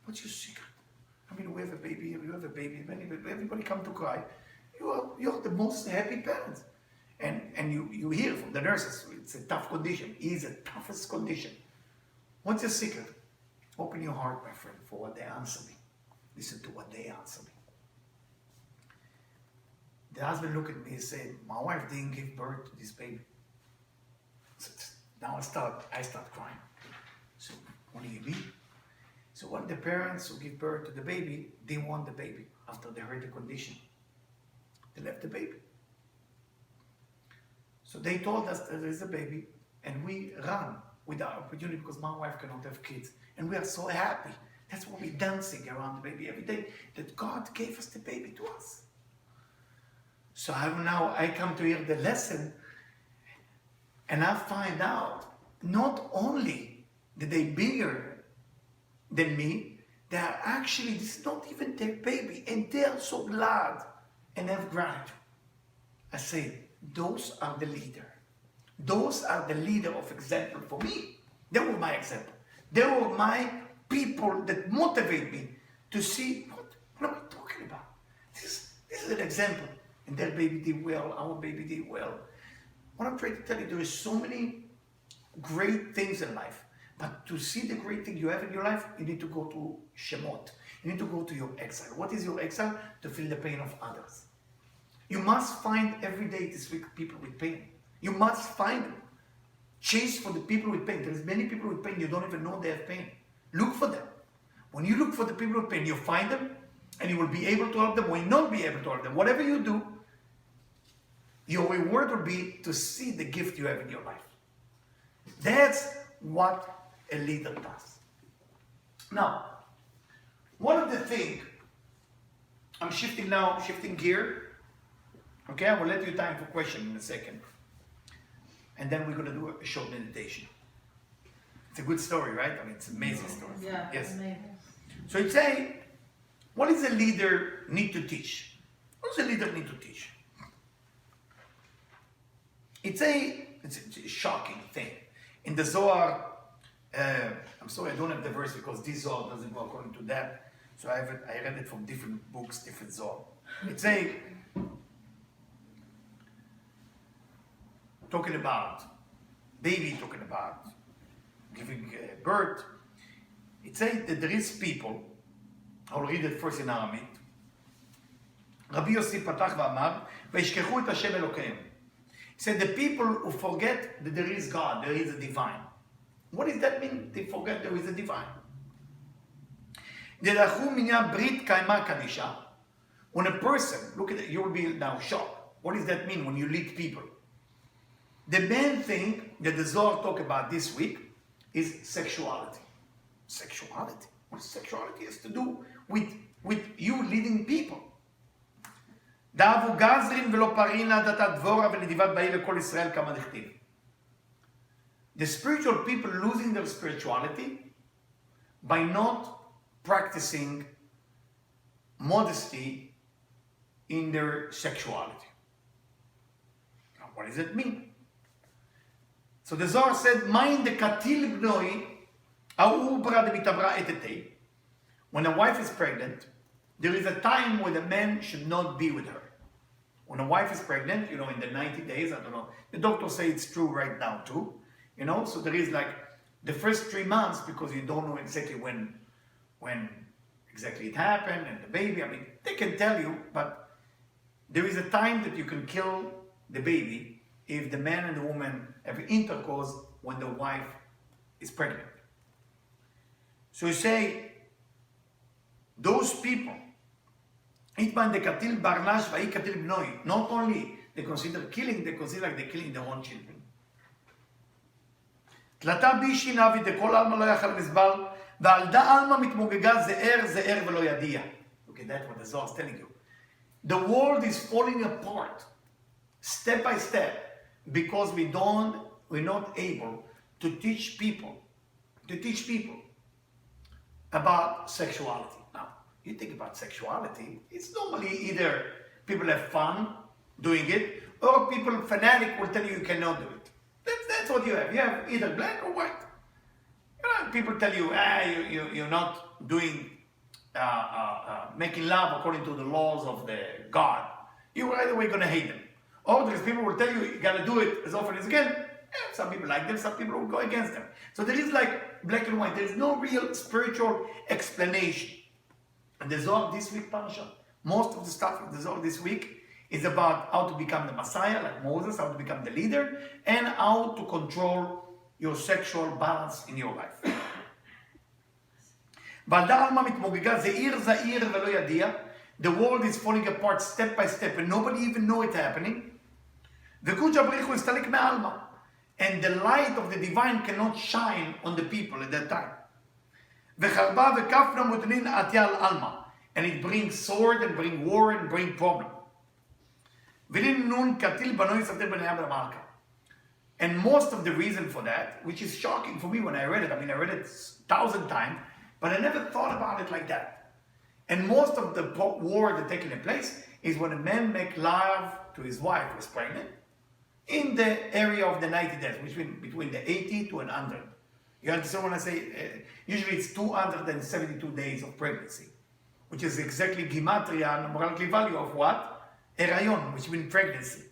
what's your secret? I mean, we have a baby here, you have a baby, everybody come to cry. You're the most happy parents. And you hear from the nurses, it's a tough condition. It is the toughest condition. What's your secret? Open your heart, my friend, for what they answer me. Listen to what they answer me. The husband looked at me and said, my wife didn't give birth to this baby. So now I start crying. So what do you mean? So what the parents who give birth to the baby, they want the baby after they heard the condition. They left the baby. So they told us that there is a baby, and we run with our opportunity because my wife cannot have kids. And we are so happy. That's why we're dancing around the baby every day, that God gave us the baby to us. So I come to hear the lesson, and I find out not only that they're bigger than me, they are actually, this is not even their baby, and they are so glad and have gratitude. I say, those are the leader. Those are the leader of example for me. They were my example. They were my people that motivate me to see, what am I talking about? This is an example. And their baby did well, our baby did well. What I'm trying to tell you, there is so many great things in life. But to see the great thing you have in your life, you need to go to Shemot. You need to go to your exile. What is your exile? To feel the pain of others. You must find every day this week people with pain. You must find them. Chase for the people with pain. There's many people with pain, you don't even know they have pain. Look for them. When you look for the people with pain, you find them, and you will be able to help them or you not be able to help them. Whatever you do, your reward will be to see the gift you have in your life. That's what a leader does. Now, one of the things, I'm shifting gear. Okay, I will let you time for question in a second. And then we're going to do a short meditation. It's a good story, right? I mean, it's an amazing story. Yeah, yes. amazing. So it's saying, what does a leader need to teach? What does a leader need to teach? It's a shocking thing. In the Zohar, I'm sorry, I don't have the verse because this Zohar doesn't go according to that. So I read it from different books, different Zohar. It's talking about baby, talking about giving birth. It says that there is people, I'll read it first in Aramaic. Rabbi Yossi פתח ואמר, וישכחו את השם אלוקיהם. He said the people who forget that there is God, there is a divine. What does that mean? They forget there is a divine. דלכו מניין ברית קיימה קדישה, When a person, look at it, you will be now shocked. What does that mean when you lead people? The main thing that the Zohar talk about this week is sexuality. Sexuality? What sexuality has to do with you leading people? דאבו גזרין ולא פרינה דתת דבורה ולדיבת באי לכל ישראל כמה דכתיב. The spiritual people losing their spirituality by not practicing modesty in their sexuality. Now, what does it mean? So the Zohar said, "Main de katil bnoi, au bra de mitabra etete." When a wife is pregnant, there is a time when the man should not be with her. When a wife is pregnant, in the 90 days, I don't know, the doctors say it's true right now too, so there is like the first 3 months, because you don't know exactly when exactly it happened, and the baby, they can tell you, but there is a time that you can kill the baby if the man and the woman have intercourse when the wife is pregnant. So you say, those people, not only they consider killing, they consider like they're killing their own children. Okay, that's what the Zohar is telling you. The world is falling apart, step by step, because we're not able to teach people about sexuality. Now, you think about sexuality, it's normally either people have fun doing it, or people fanatic will tell you cannot do it. That's what you have. You have either black or white. People tell you, you're not doing making love according to the laws of the God. You're right away going to hate them. Or there's people who will tell you got to do it as often as again. Some people like them, some people will go against them. So there is like black and white. There is no real spiritual explanation. And the Zohar this week, Parasha, most of the stuff of the Zohar this week is about how to become the Messiah, like Moses, how to become the leader, and how to control your sexual balance in your life. The world is falling apart step by step, and nobody even know it happening. And the light of the divine cannot shine on the people at that time. And it brings sword, and bring war, and bring problem. And most of the reason for that, which is shocking for me when I read it, I read it 1,000 times, but I never thought about it like that. And most of the war that taking place is when a man make love to his wife who is pregnant in the area of the 90 days, between the 80 to 100. You understand when I say, usually it's 272 days of pregnancy, which is exactly gematria, numerology value of what? Erayon, which means pregnancy.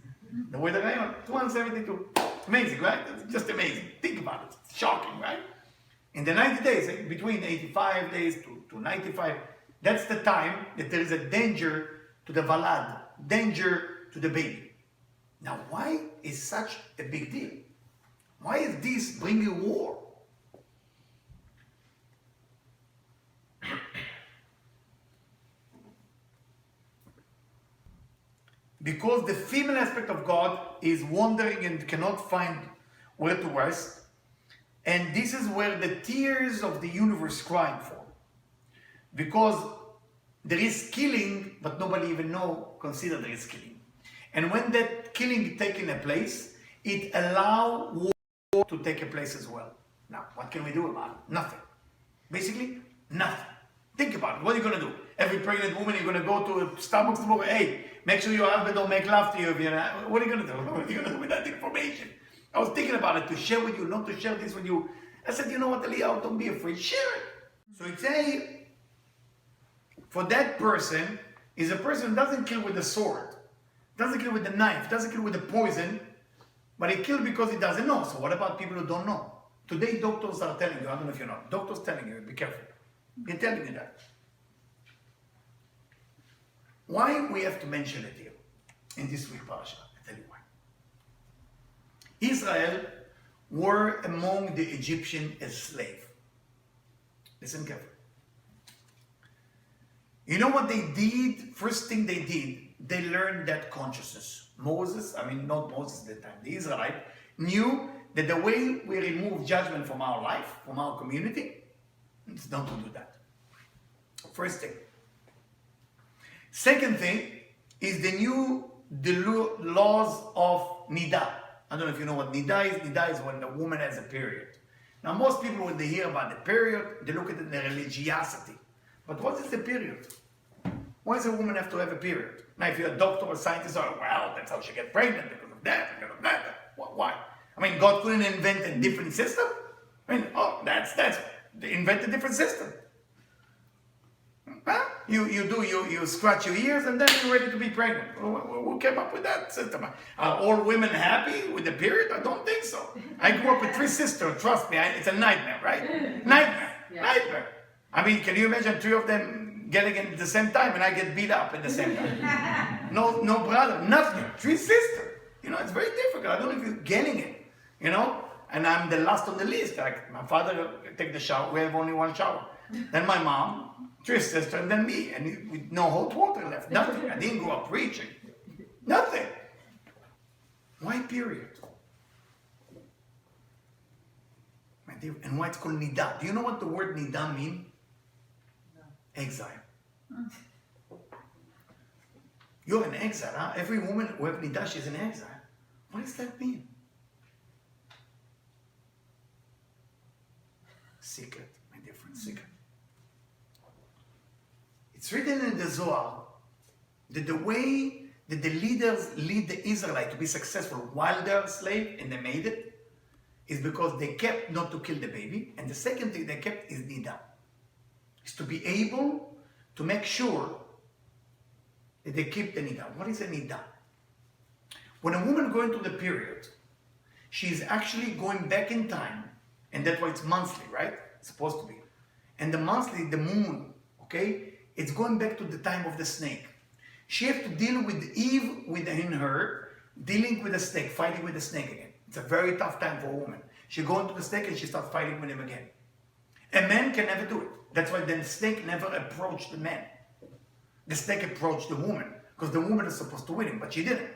The word erayon, 272. Amazing, right? It's just amazing. Think about it. It's shocking, right? In the 90 days, between 85 days to 95, that's the time that there is a danger to the valad, danger to the baby. Now, why is such a big deal? Why is this bringing war? Because the female aspect of God is wandering and cannot find where to rest. And this is where the tears of the universe crying for. Because there is killing, but nobody even consider there is killing. And when that killing taking a place, it allows war to take a place as well. Now, what can we do about it? Nothing. Basically, nothing. Think about it. What are you going to do? Every pregnant woman, you're going to go to Starbucks tomorrow, hey, make sure your husband don't make love to you. What are you going to do? What are you going to do with that information? I was thinking about it, to share with you, not to share this with you. I said, you know what, Eliyahu, don't be afraid, share it. So it's for that person, is a person who doesn't kill with the sword, doesn't kill with the knife, doesn't kill with the poison, but he killed because he doesn't know. So what about people who don't know? Today, doctors are telling you, I don't know if you know, doctors telling you, be careful. They're telling you that. Why we have to mention it here in this week parasha? I tell you why. Israel were among the Egyptians as slave. Listen carefully. You know what they did? First thing they did, they learned that consciousness. Moses, I mean not Moses at the time, the Israelite, knew that the way we remove judgment from our life, from our community, is not to do that. First thing. Second thing is the laws of Nida. I don't know if you know what Nida is. Nida is when the woman has a period. Now most people, when they hear about the period, they look at it in the religiosity. But what is the period? Why does a woman have to have a period? Now if you're a doctor or scientist, well, that's how she gets pregnant, because of that, because of that. Why? I mean, God couldn't invent a different system? I mean, they invent a different system. Huh? You scratch your ears and then you're ready to be pregnant. Who came up with that system? Are all women happy with the period? I don't think so. I grew up with 3 sisters. Trust me, it's a nightmare, right? Nightmare. Yeah. Nightmare. I mean, can you imagine 3 of them getting it at the same time and I get beat up at the same time? No brother, nothing. 3 sisters. You know, it's very difficult. I don't know if you're getting it. You know? And I'm the last on the list. Like, my father take the shower. We have only 1 shower. Then my mom, 3 sisters, and then me. And with no hot water left. Nothing. I didn't grow up preaching. Nothing. Why period? My dear, and why it's called Nida? Do you know what the word Nida means? No. Exile. You're in exile, huh? Every woman who has Nida, she's in exile. What does that mean? Secret, my dear friend, secret. It's written in the Zohar that the way that the leaders lead the Israelites to be successful while they're slave and they made it is because they kept not to kill the baby. And the second thing they kept is Nida. Is to be able to make sure that they keep the Nida. What is a Nida? When a woman goes into the period, she is actually going back in time, and that's why it's monthly, right? It's supposed to be. And the monthly, the moon, okay, it's going back to the time of the snake. She has to deal with Eve within her, dealing with the snake, fighting with the snake again. It's a very tough time for a woman. She goes into the snake and she starts fighting with him again. A man can never do it. That's why the snake never approached the man. The snake approached the woman, because the woman is supposed to win him, but she didn't,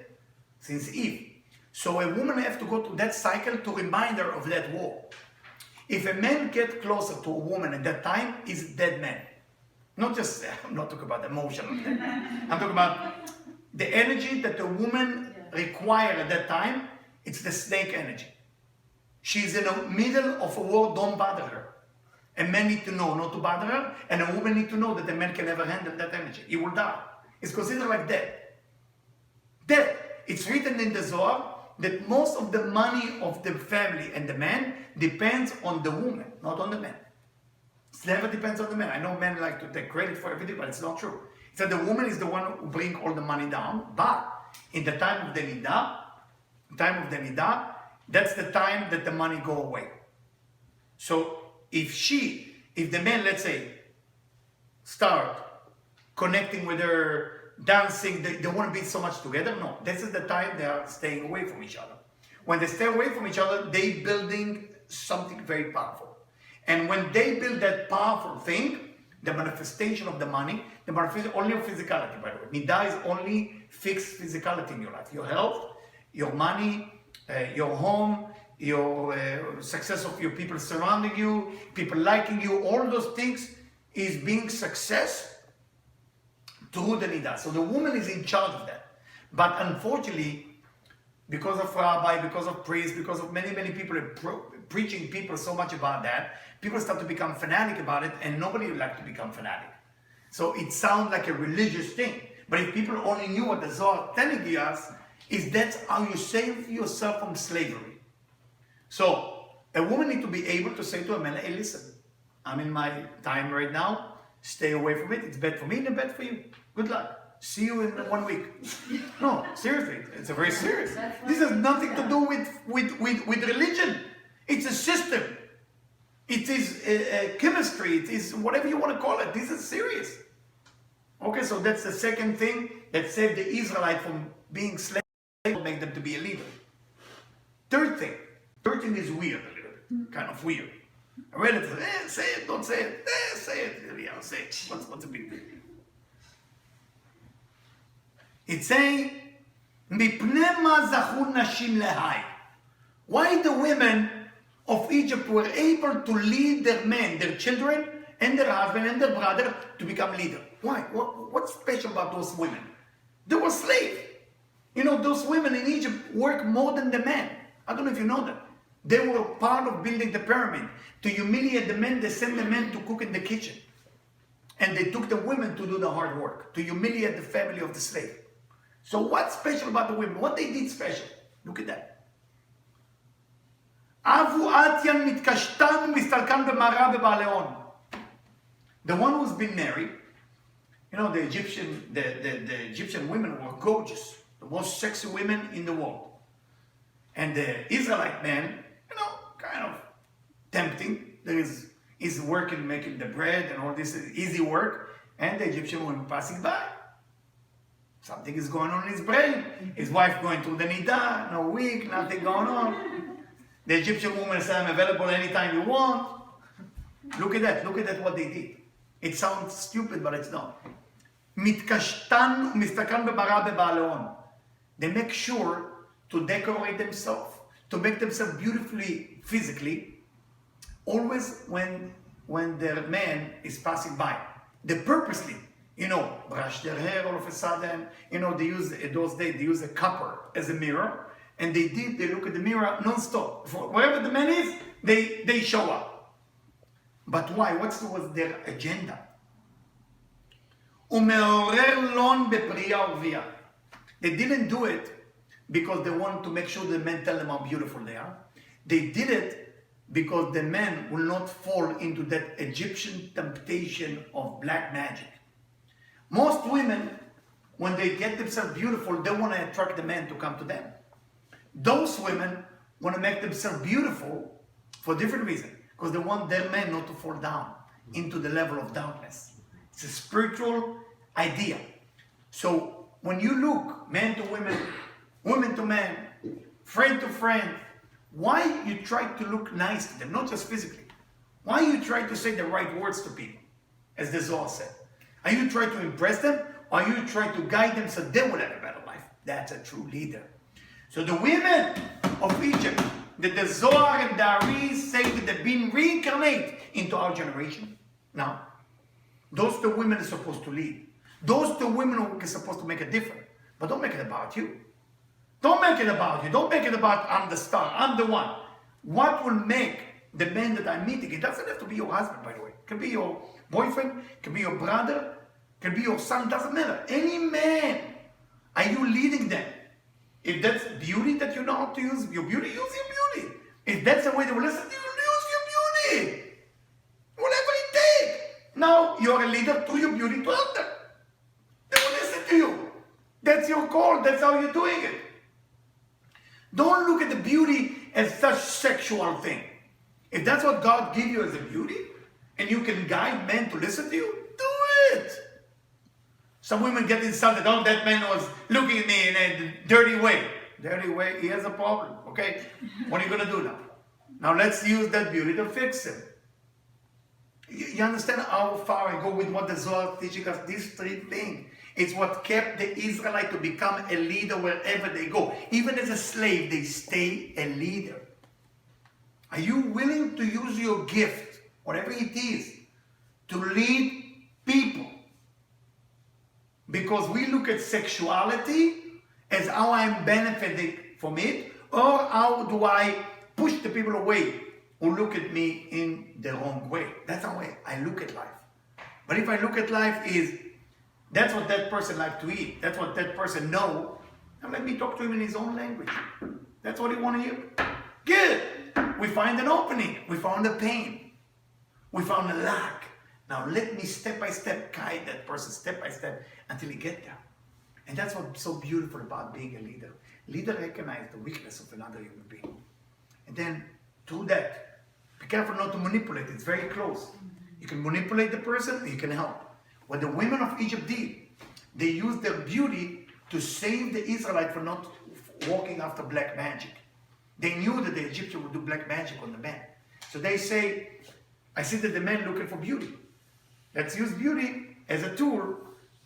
since Eve. So a woman has to go through that cycle to remind her of that war. If a man gets closer to a woman at that time, he's a dead man. Not just, I'm not talking about emotional dead man. I'm talking about the energy that the woman requires at that time. It's the snake energy. She's in the middle of a war, don't bother her. A man needs to know not to bother her, and a woman needs to know that a man can never handle that energy. He will die. It's considered like death. Death. It's written in the Zohar that most of the money of the family and the man depends on the woman, not on the man. It never depends on the man. I know men like to take credit for everything, but it's not true. So the woman is the one who brings all the money down, but in the time of the Nida, that's the time that the money go away. So if the man, let's say, start connecting with her, dancing, they want to be so much together, no. This is the time they are staying away from each other. When they stay away from each other, they building something very powerful. And when they build that powerful thing, the manifestation of the money, the manifestation only of physicality, by the way. Nida is only fixed physicality in your life. Your health, your money, your home, your success of your people surrounding you, people liking you, all those things is being success through the Nida. So the woman is in charge of that. But unfortunately, because of rabbi, because of priest, because of many people preaching people so much about that, people start to become fanatic about it, and nobody would like to become fanatic. So it sounds like a religious thing. But if people only knew what the Zohar telling us, is that's how you save yourself from slavery. So a woman needs to be able to say to a man, hey, listen, I'm in my time right now, stay away from it, it's bad for me and bad for you. Good luck. See you in 1 week. No, seriously, it's a very serious. This has nothing to do with religion. It's a system. It is chemistry. It is whatever you want to call it. This is serious. Okay, so that's the second thing that saved the Israelites from being slaves, make them to be a leader. Third thing is weird a little bit, kind of weird. A relative, say it, don't say it, say it, Eliyahu, say it. What's the big deal? It's saying, מפני מה זכו נשים להי? Why the women of Egypt were able to lead their men, their children, and their husband and their brother to become leader? Why? What's special about those women? They were slaves. You know, those women in Egypt work more than the men. I don't know if you know that. They were part of building the pyramid. To humiliate the men, they sent the men to cook in the kitchen. And they took the women to do the hard work, to humiliate the family of the slave. So what's special about the women? What they did special? Look at that. Avu Atyan mitkashtan mistalkan b'mara b'ba'aleon. The one who's been married, you know, the Egyptian women were gorgeous, the most sexy women in the world. And the Israelite man, you know, kind of tempting. He's working, making the bread and all this easy work, and the Egyptian woman passing by. Something is going on in his brain. His wife going through the nida, no week, nothing going on. The Egyptian woman said, I'm available anytime you want. Look at that what they did. It sounds stupid, but it's not. Mitkashtan umistakan b'mara b'ba'aleon. They make sure to decorate themselves, to make themselves beautifully physically, always when their man is passing by. They purposely, you know, brush their hair all of a sudden. You know, they use, in those days, they use a copper as a mirror. And they look at the mirror non-stop. Wherever the man is, they show up. But why? What was their agenda? ומעורר לון בפרייה ורבייה. They didn't do it because they wanted to make sure the men tell them how beautiful they are. They did it because the men will not fall into that Egyptian temptation of black magic. Most women, when they get themselves beautiful, they want to attract the men to come to them. Those women want to make themselves beautiful for different reasons, because they want their men not to fall down into the level of darkness. It's a spiritual idea. So when you look, man to women, women to man, friend to friend, why you try to look nice to them, not just physically? Why you try to say the right words to people, as the Zohar said? Are you trying to impress them, or are you trying to guide them so they will have a better life? That's a true leader. So the women of Egypt, that the Zohar and the Ari say that they've been reincarnated into our generation. Now, those two women are supposed to lead. Those two women are supposed to make a difference. But don't make it about you. Don't make it about you. Don't make it about I'm the star, I'm the one. What will make the man that I'm meeting, it doesn't have to be your husband, by the way. It can be your boyfriend, it can be your brother, it can be your son, doesn't matter. Any man. Are you leading them? If that's beauty that you know how to use your beauty, use your beauty. If that's the way they will listen to you, use your beauty. Whatever it takes. Now you're a leader to your beauty to help them. They will listen to you. That's your call. That's how you're doing it. Don't look at the beauty as such sexual thing. If that's what God gave you as a beauty, and you can guide men to listen to you, do it. Some women get insulted. Oh, that man was looking at me in a dirty way. Dirty way, he has a problem, okay? What are you going to do now? Now let's use that beauty to fix him. You understand how far I go with what the Zohar is teaching us? These three things. It's what kept the Israelite to become a leader wherever they go. Even as a slave, they stay a leader. Are you willing to use your gift, whatever it is, to lead people? Because we look at sexuality as how I'm benefiting from it, or how do I push the people away who look at me in the wrong way. That's how I look at life. But if I look at life is, that's what that person like to eat, that's what that person know, now let me talk to him in his own language. That's what he want to hear. Good. We find an opening. We found a pain. We found a lack. Now let me step by step guide that person step by step until he get there. And that's what's so beautiful about being a leader. Leader recognize the weakness of another human being. And then through that, be careful not to manipulate. It's very close. You can manipulate the person, or you can help. What the women of Egypt did, they used their beauty to save the Israelites from not walking after black magic. They knew that the Egyptians would do black magic on the men. So they say, I see that the men looking for beauty. Let's use beauty as a tool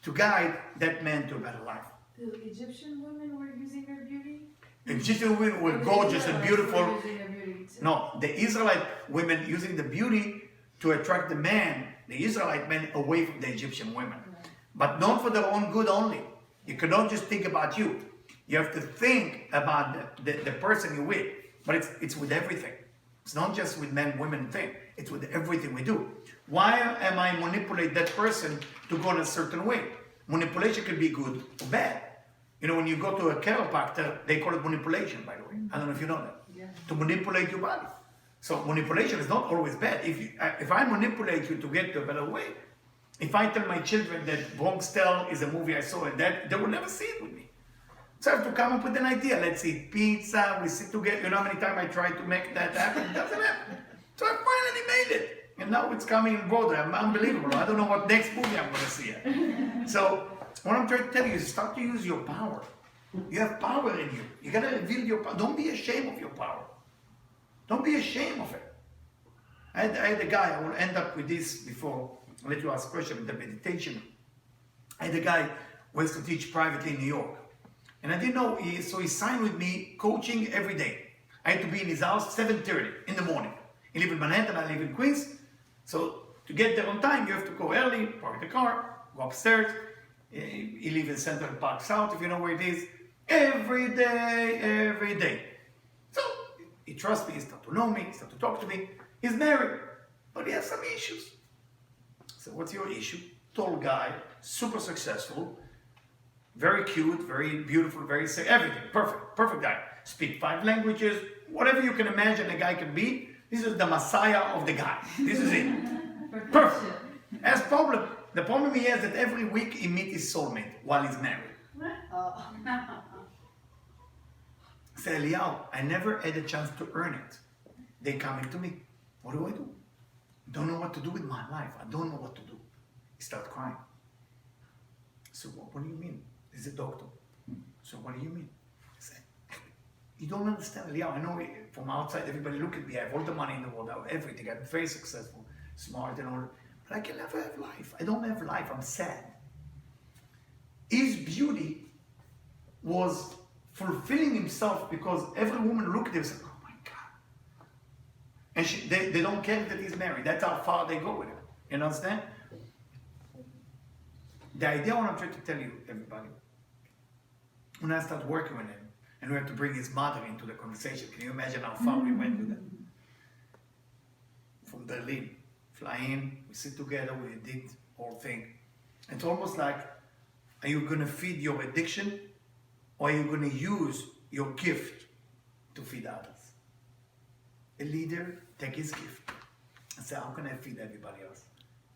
to guide that man to a better life. The Egyptian women were using their beauty? Egyptian women were Or the gorgeous and Israelites beautiful. were using their beauty too? No, the Israelite women using the beauty to attract the man, the Israelite men, away from the Egyptian women. But not for their own good only. You cannot just think about you. You have to think about the person you're with. But it's with everything. It's not just with men, women thing. It's with everything we do. Why am I manipulate that person to go in a certain way? Manipulation can be good or bad. You know, when you go to a chiropractor, they call it manipulation, by the way. I don't know if you know that. Yeah. To manipulate your body. So manipulation is not always bad. If I manipulate you to get to a better way, if I tell my children that Bronx Tale is a movie I saw and that, they will never see it with me. So I have to come up with an idea. Let's eat pizza, we sit together. You know how many times I tried to make that happen? It doesn't happen. So I finally made it. And now it's coming in Broadway. I'm unbelievable. I don't know what next movie I'm going to see it. So what I'm trying to tell you is start to use your power. You have power in you. You got to reveal your power. Don't be ashamed of your power. Don't be ashamed of it. I had a guy, I will end up with this before I let you ask a question with the meditation. I had a guy who used to teach privately in New York. And I didn't know, so he signed with me coaching every day. I had to be in his house 7:30 in the morning. He lives in Manhattan, I live in Queens. So to get there on time, you have to go early, park the car, go upstairs. He lives in Central Park South, if you know where it is. Every day. So he trusts me, he starts to know me, he starts to talk to me. He's married, but he has some issues. So what's your issue? Tall guy, super successful, very cute, very beautiful, very sick, everything, perfect guy. Speak 5 languages, whatever you can imagine a guy can be. This is the Messiah of the guy. This is it. Perfect. Has problem. The problem he has that every week he meets his soulmate while he's married. Oh. I say, Eliyahu, I never had a chance to earn it. They coming to me. What do I do? Don't know what to do with my life. I don't know what to do. He started crying. So what do you mean? He's a doctor. So what do you mean? I say, you don't understand, Eliyahu. I know from outside everybody look at me. I have all the money in the world. I have everything. I'm very successful, smart and all. But I can never have life. I don't have life. I'm sad. His beauty was fulfilling himself because every woman looked at him and said, oh my God. And they don't care that he's married. That's how far they go with it. You understand? The idea what I'm trying to tell you, everybody, when I start working with him, and we have to bring his mother into the conversation, can you imagine how far we went with it? From Berlin, fly in, we sit together, we did whole thing. It's almost like, are you going to feed your addiction, or are you going to use your gift to feed others? A leader, take his gift and say, how can I feed everybody else?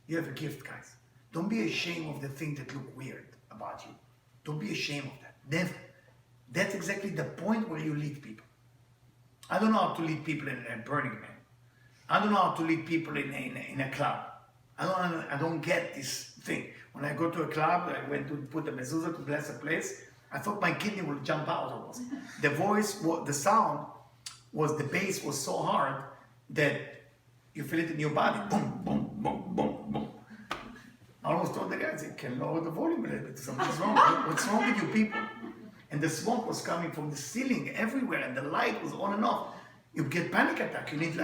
You have a gift, guys. Don't be ashamed of the things that look weird about you. Don't be ashamed of that. Never. That's exactly the point where you lead people. I don't know how to lead people in a Burning Man. I don't know how to lead people in a club. I don't get this thing. When I go to a club, I went to put a mezuzah to bless a place. I thought my kidney would jump out almost. The voice, the sound, the bass was so hard that you feel it in your body. Boom, boom, boom, boom, boom. I almost told the guys, can lower the volume a little bit. Something's wrong. What's wrong with you people? And the smoke was coming from the ceiling everywhere, and the light was on and off. You get panic attack. You need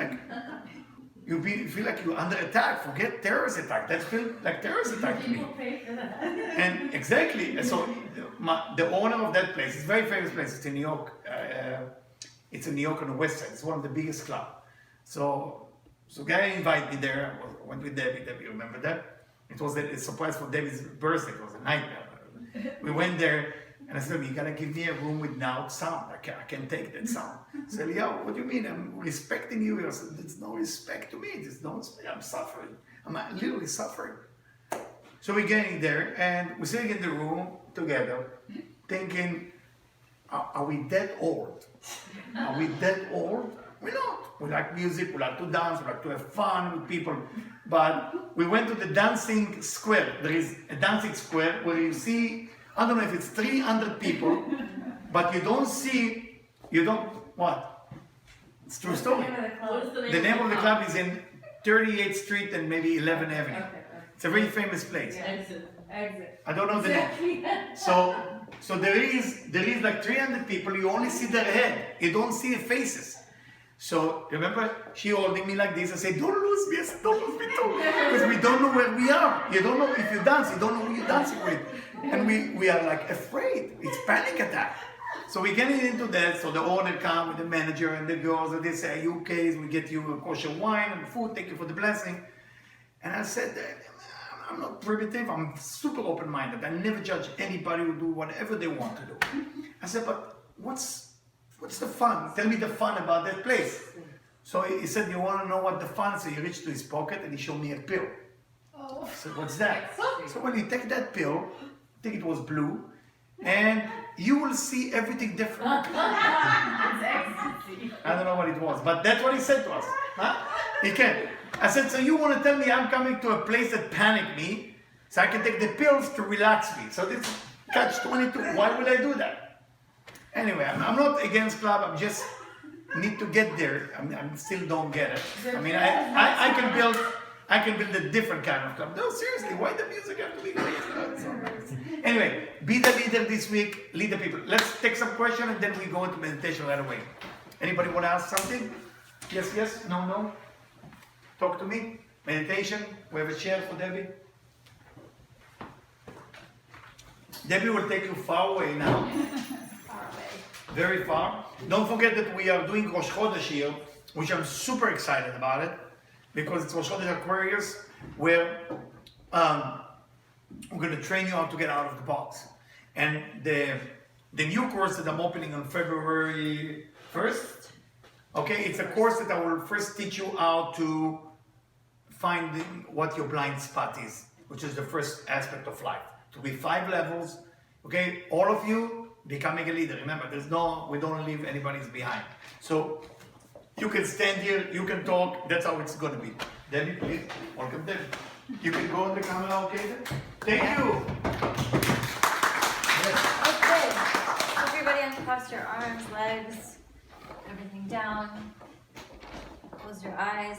you feel like you're under attack. Forget terrorist attack. That feels like terrorist attack to me. People pay for that. And exactly. And so the owner of that place, it's a very famous place. It's in New York. It's in New York on the west side. It's one of the biggest clubs. So guy invited me there. I went with Debbie. Debbie, remember that? It was a surprise for Debbie's birthday. It was a nightmare. We went there, and I said, you gotta give me a room with loud sound. I can't take that sound. I said, Eliyahu, what do you mean? I'm respecting you. I said, there's no respect to me. There's no respect. I'm suffering. I'm literally suffering. So we're getting there, and we're sitting in the room together, thinking, are we that old? Are we that old? We're not. We like music, we like to dance, we like to have fun with people. But we went to the dancing square. There is a dancing square where you see, I don't know if it's 300 people, but what? It's true story. The name of the club is in 38th Street and maybe 11th Avenue. Okay. It's a very famous place. Exit. Exit. I don't know the name. So So there is like 300 people, you only see their head, you don't see the faces. So remember, she holding me like this and say, don't lose me, I said, don't lose me too. Because we don't know where we are. You don't know if you dance, you don't know who you're dancing with. And we are like afraid, it's panic attack. So we get into that, so the owner come with the manager and the girls, and they say, are you okay? We get you a kosher wine and food, thank you for the blessing. And I said, I'm not primitive, I'm super open-minded. I never judge anybody who do whatever they want to do. I said, but what's the fun? Tell me the fun about that place. So he said, you want to know what the fun is? So he reached to his pocket and he showed me a pill. Oh. I said, what's that? So when you take that pill, I think it was blue, and you will see everything different. It's ecstasy. I don't know what it was, but that's what he said to us. Huh? He can. I said, so you want to tell me I'm coming to a place that panicked me, so I can take the pills to relax me. So this catch-22, why would I do that? Anyway, I'm not against club, I'm just need to get there. I still don't get it. I mean, I can build a different kind of club. No, seriously, why the music have to be crazy? Anyway, be the leader this week, lead the people. Let's take some questions and then we go into meditation right away. Anybody want to ask something? Yes, yes, no, no. Talk to me. Meditation. We have a chair for Debbie. Debbie will take you far away now. Far away. Very far. Don't forget that we are doing Rosh Chodesh here, which I'm super excited about it, because it's Rosh Chodesh Aquarius, where we're going to train you how to get out of the box. And the new course that I'm opening on February 1st, okay, it's a course that I will first teach you how to find what your blind spot is, which is the first aspect of life. To be 5 levels, okay, all of you becoming a leader. Remember, we don't leave anybody's behind. So you can stand here, you can talk, that's how it's going to be. Debbie, please, welcome Debbie. You can go on the camera, okay? Thank you. Okay. Everybody uncross your arms, legs, everything down. Close your eyes.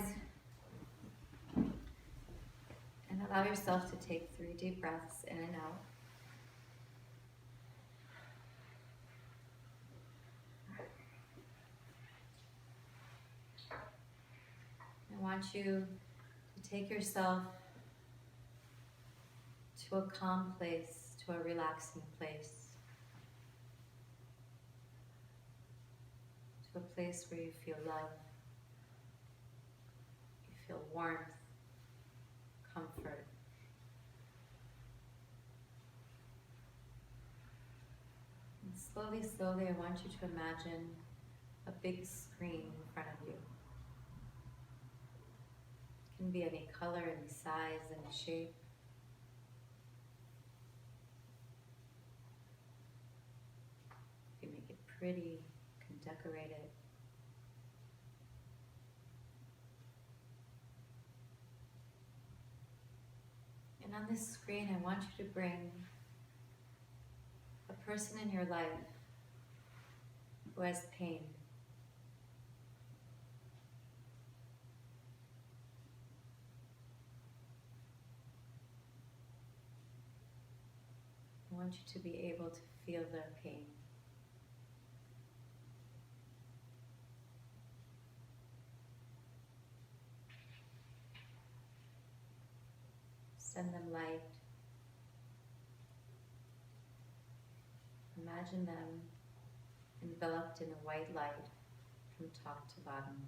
And allow yourself to take 3 deep breaths in and out. I want you to take yourself to a calm place, to a relaxing place, to a place where you feel love, you feel warmth, comfort. And slowly, slowly, I want you to imagine a big screen in front of you. It can be any color, any size, any shape. You can make it pretty, you can decorate it. And on this screen, I want you to bring a person in your life who has pain. I want you to be able to feel their pain. Send them light. Imagine them enveloped in a white light from top to bottom.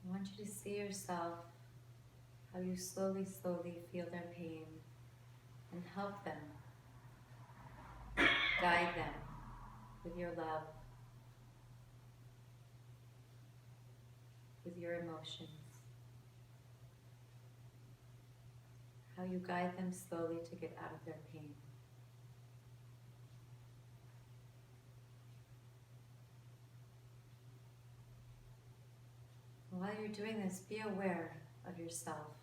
I want you to see yourself, how you slowly, slowly feel their pain and help them, guide them with your love, with your emotions. How you guide them slowly to get out of their pain. While you're doing this, be aware of yourself.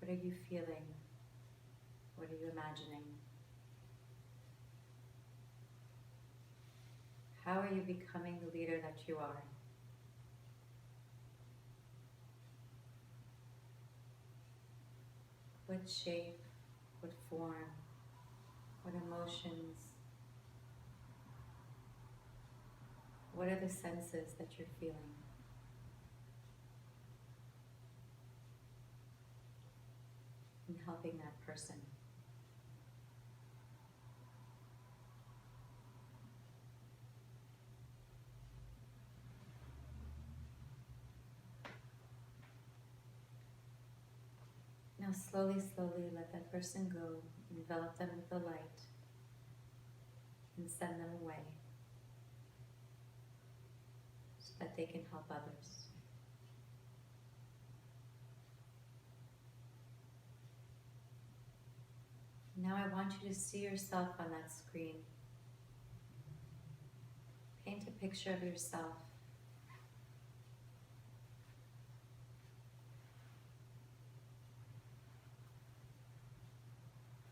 What are you feeling? What are you imagining? How are you becoming the leader that you are? What shape, what form, what emotions, what are the senses that you're feeling? And helping that person. Now slowly, slowly let that person go, envelop them with the light, and send them away so that they can help others. Now I want you to see yourself on that screen. Paint a picture of yourself.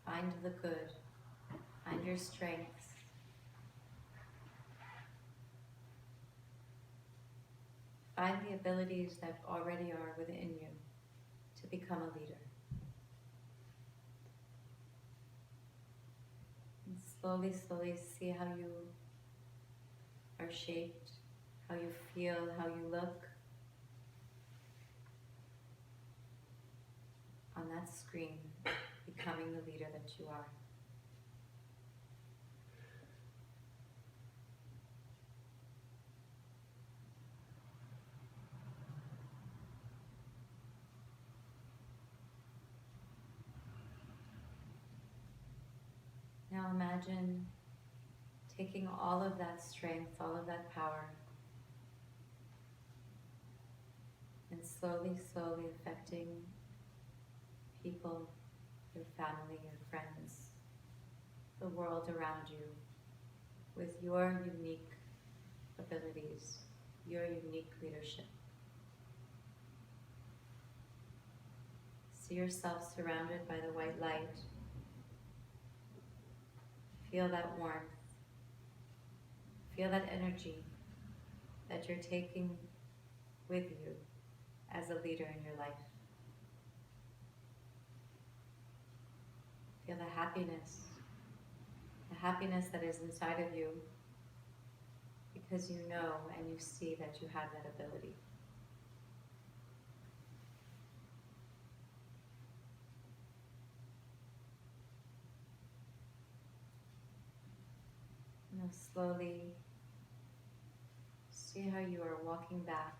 Find the good. Find your strengths. Find the abilities that already are within you to become a leader. And slowly, slowly see how you are shaped, how you feel, how you look on that screen, becoming the leader that you are. Now imagine taking all of that strength, all of that power, and slowly, slowly affecting people, your family, your friends, the world around you, with your unique abilities, your unique leadership. See yourself surrounded by the white light. Feel that warmth. Feel that energy that you're taking with you as a leader in your life. Feel the happiness that is inside of you because you know and you see that you have that ability. Now slowly see how you are walking back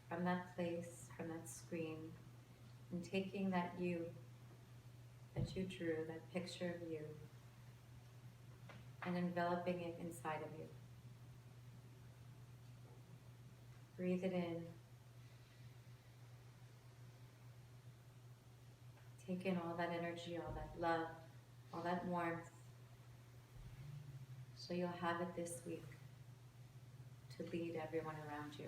from that place, from that screen, and taking that you that you drew, that picture of you, and enveloping it inside of you. Breathe it in. Take in all that energy, all that love, all that warmth, so you'll have it this week to lead everyone around you.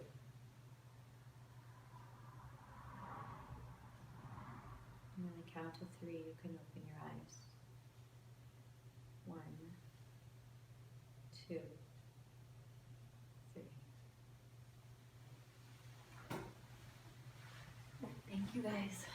And on the count of 3, you can open your eyes. 1, 2, 3. Thank you guys.